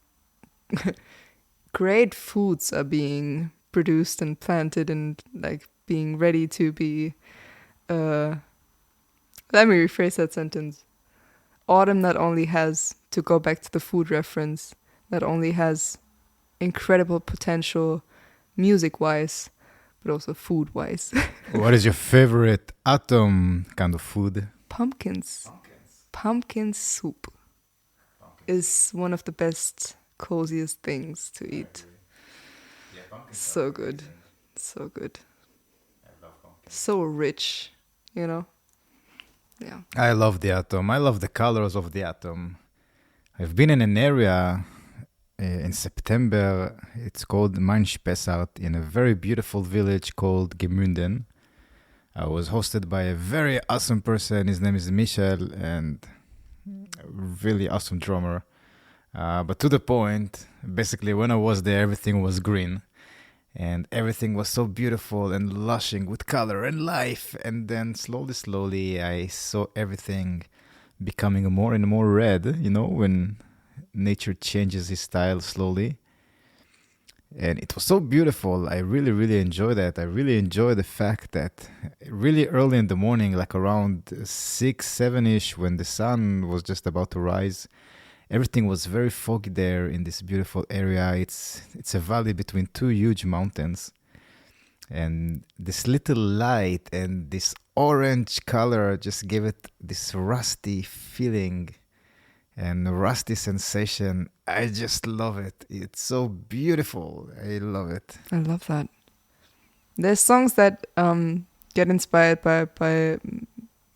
great foods are being produced and planted and like being ready to be let me rephrase that sentence. Autumn not only has, to go back to the food reference, not only has incredible potential music-wise, but also food-wise. What is your favorite autumn kind of food? Pumpkins. Pumpkin soup is one of the best, coziest things to eat. So good. So good. So rich, Yeah. I love the autumn. I love the colors of the autumn. I've been in an area in September. It's called Mainspessart, in a very beautiful village called Gemünden. I was hosted by a very awesome person. His name is Michel, and a really awesome drummer. But to the point, basically when I was there, everything was green. And everything was so beautiful and lushing with color and life. And then slowly, I saw everything becoming more and more red, when nature changes its style slowly. And it was so beautiful. I really, really enjoyed that. I really enjoy the fact that really early in the morning, like around 6, 7-ish, when the sun was just about to rise, everything was very foggy there in this beautiful area. It's a valley between 2 huge mountains. And this little light and this orange color just gave it this rusty feeling and rusty sensation. I just love it. It's so beautiful. I love it. I love that. There's songs that get inspired by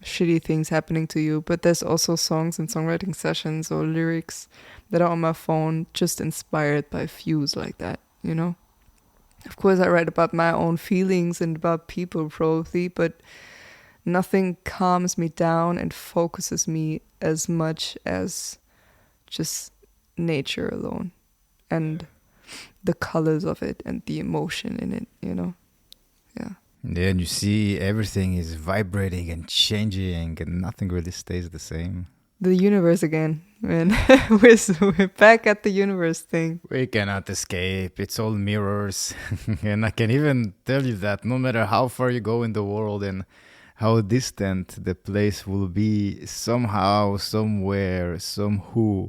shitty things happening to you, but there's also songs and songwriting sessions or lyrics that are on my phone just inspired by views like that, Of course, I write about my own feelings and about people probably, but nothing calms me down and focuses me as much as just nature alone and the colors of it and the emotion in it, Yeah. Yeah, and you see everything is vibrating and changing, and nothing really stays the same. The universe again, man. we're back at the universe thing. We cannot escape. It's all mirrors. And I can even tell you that no matter how far you go in the world and how distant the place will be, somehow, somewhere, somehow,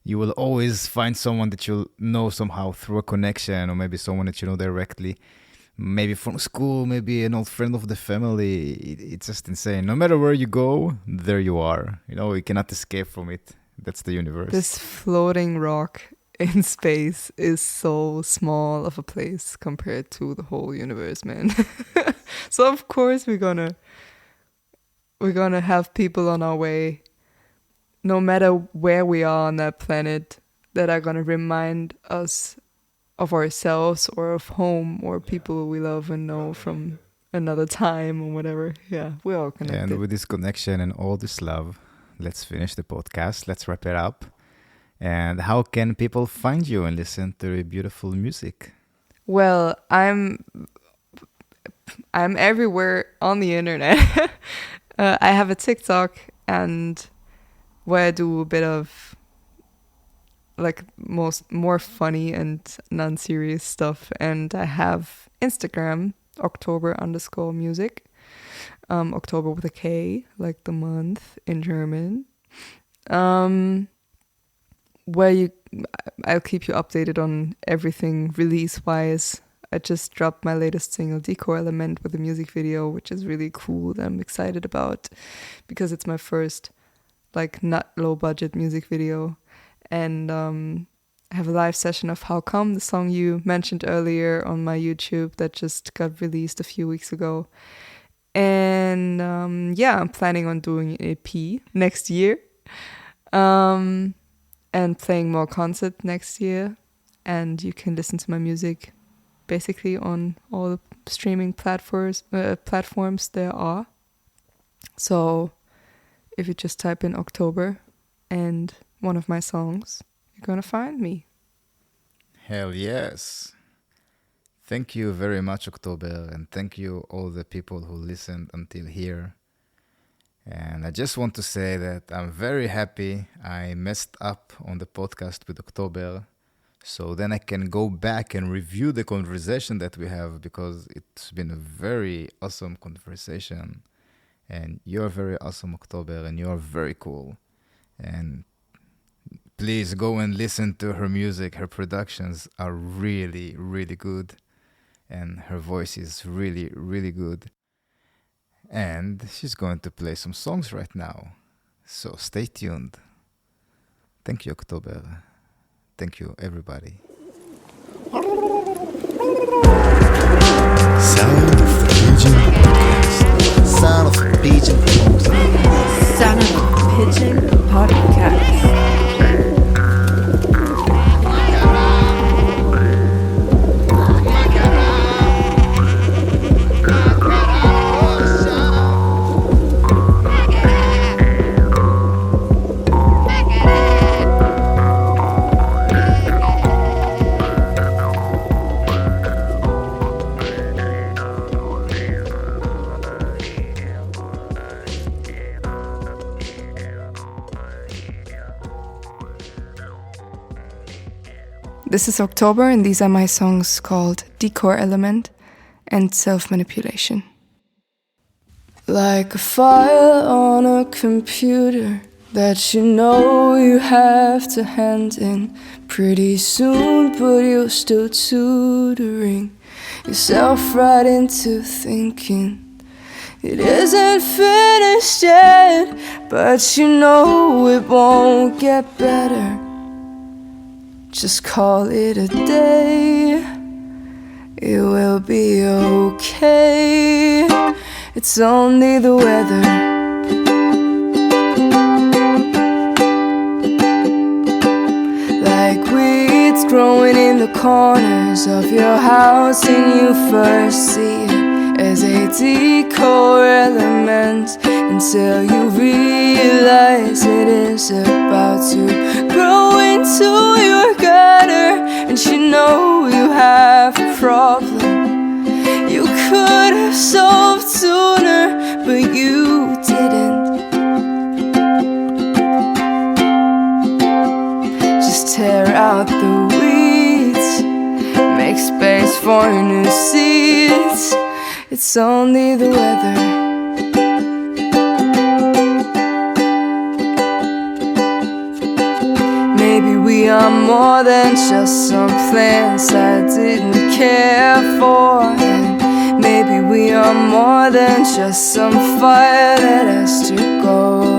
you will always find someone that you'll know somehow through a connection, or maybe someone that you know directly. Maybe from school, maybe an old friend of the family. It's just insane. No matter where you go, there you are. You know, you cannot escape from it. That's the universe. This floating rock in space is so small of a place compared to the whole universe, man. So of course we're gonna have people on our way, no matter where we are on that planet, that are gonna remind us of ourselves or of home or people we love and know from another time or whatever. Yeah, we're all connected. And with this connection and all this love, let's finish the podcast. Let's wrap it up. And how can people find you and listen to your beautiful music? Well, I'm everywhere on the internet. I have a TikTok and where I do a bit of like more funny and non-serious stuff, and I have Instagram, Oktober_music, October with a K, like the month in German, where I'll keep you updated on everything release-wise. I just dropped my latest single, Decor Element, with a music video, which is really cool that I'm excited about because it's my first like not low-budget music video. And I have a live session of How Come, the song you mentioned earlier, on my YouTube that just got released a few weeks ago. And I'm planning on doing an EP next year, and playing more concerts next year. And you can listen to my music basically on all the streaming platforms there are. So if you just type in October and one of my songs, you're gonna find me. Hell yes. Thank you very much, October, and thank you all the people who listened until here. And I just want to say that I'm very happy I messed up on the podcast with October, so then I can go back and review the conversation that we have, because it's been a very awesome conversation. And you're very awesome, October, and you're very cool. And please go and listen to her music. Her productions are really, really good. And her voice is really, really good. And she's going to play some songs right now. So stay tuned. Thank you, October. Thank you, everybody. Sound of the Pigeon podcast. Sound of Pigeon podcast. Son of a Pigeon podcast. This is October, and these are my songs called Decor Element and Self-Manipulation. Like a file on a computer that you know you have to hand in pretty soon, but you're still tutoring yourself right into thinking it isn't finished yet, but you know it won't get better. Just call it a day, it will be okay. It's only the weather. Like weeds growing in the corners of your house, and you first see it as a decor element until you realize it is about to grow into your gutter, and you know you have a problem. You could have solved sooner, but you didn't. Just tear out the weeds, make space for new seeds. It's only the weather. Maybe we are more than just some plans I didn't care for. And maybe we are more than just some fire that has to go.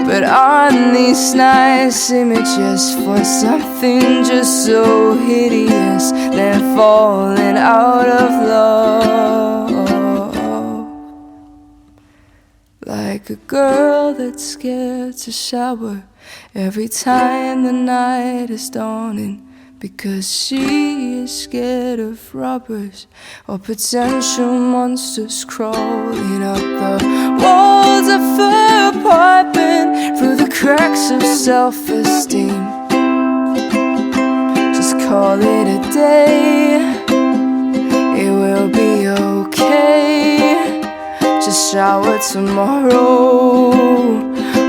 But aren't these nice images for something just so hideous than falling out of love? Like a girl that's scared to shower every time the night is dawning, because she is scared of robbers or potential monsters crawling up the walls of her apartment through the cracks of self-esteem. Just call it a day, it will be okay. Just shower tomorrow,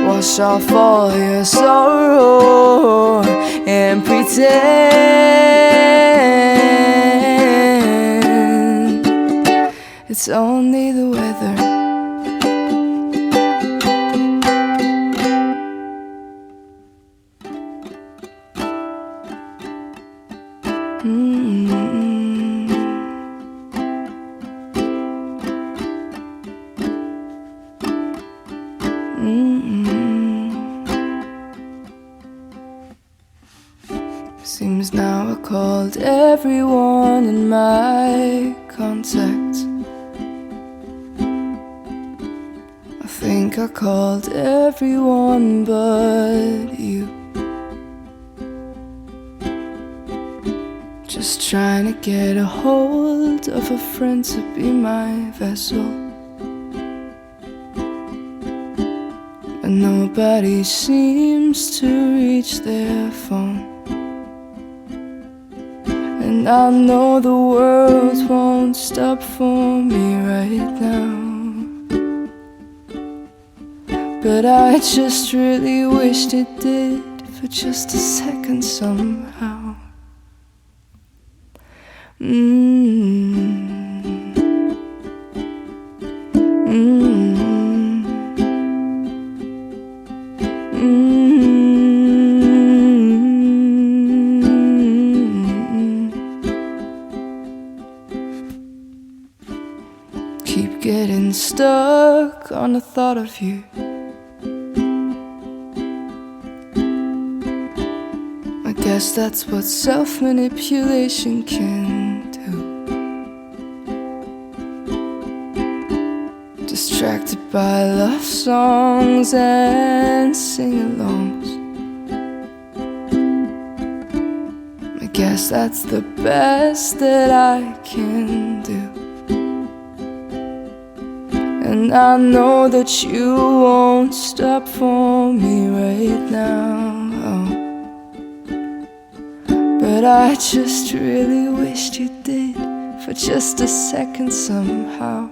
wash off all your sorrow and pretend it's only the weather. Seems now I called everyone in my contacts. I think I called everyone but you. Just trying to get a hold of a friend to be my vessel. And nobody seems to reach their phone. And I know the world won't stop for me right now, but I just really wished it did for just a second somehow. Keep getting stuck on the thought of you. I guess that's what self-manipulation can do. Distracted by love songs and sing-alongs. I guess that's the best that I can do. And I know that you won't stop for me right now, but I just really wished you did for just a second somehow.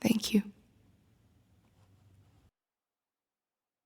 Thank you.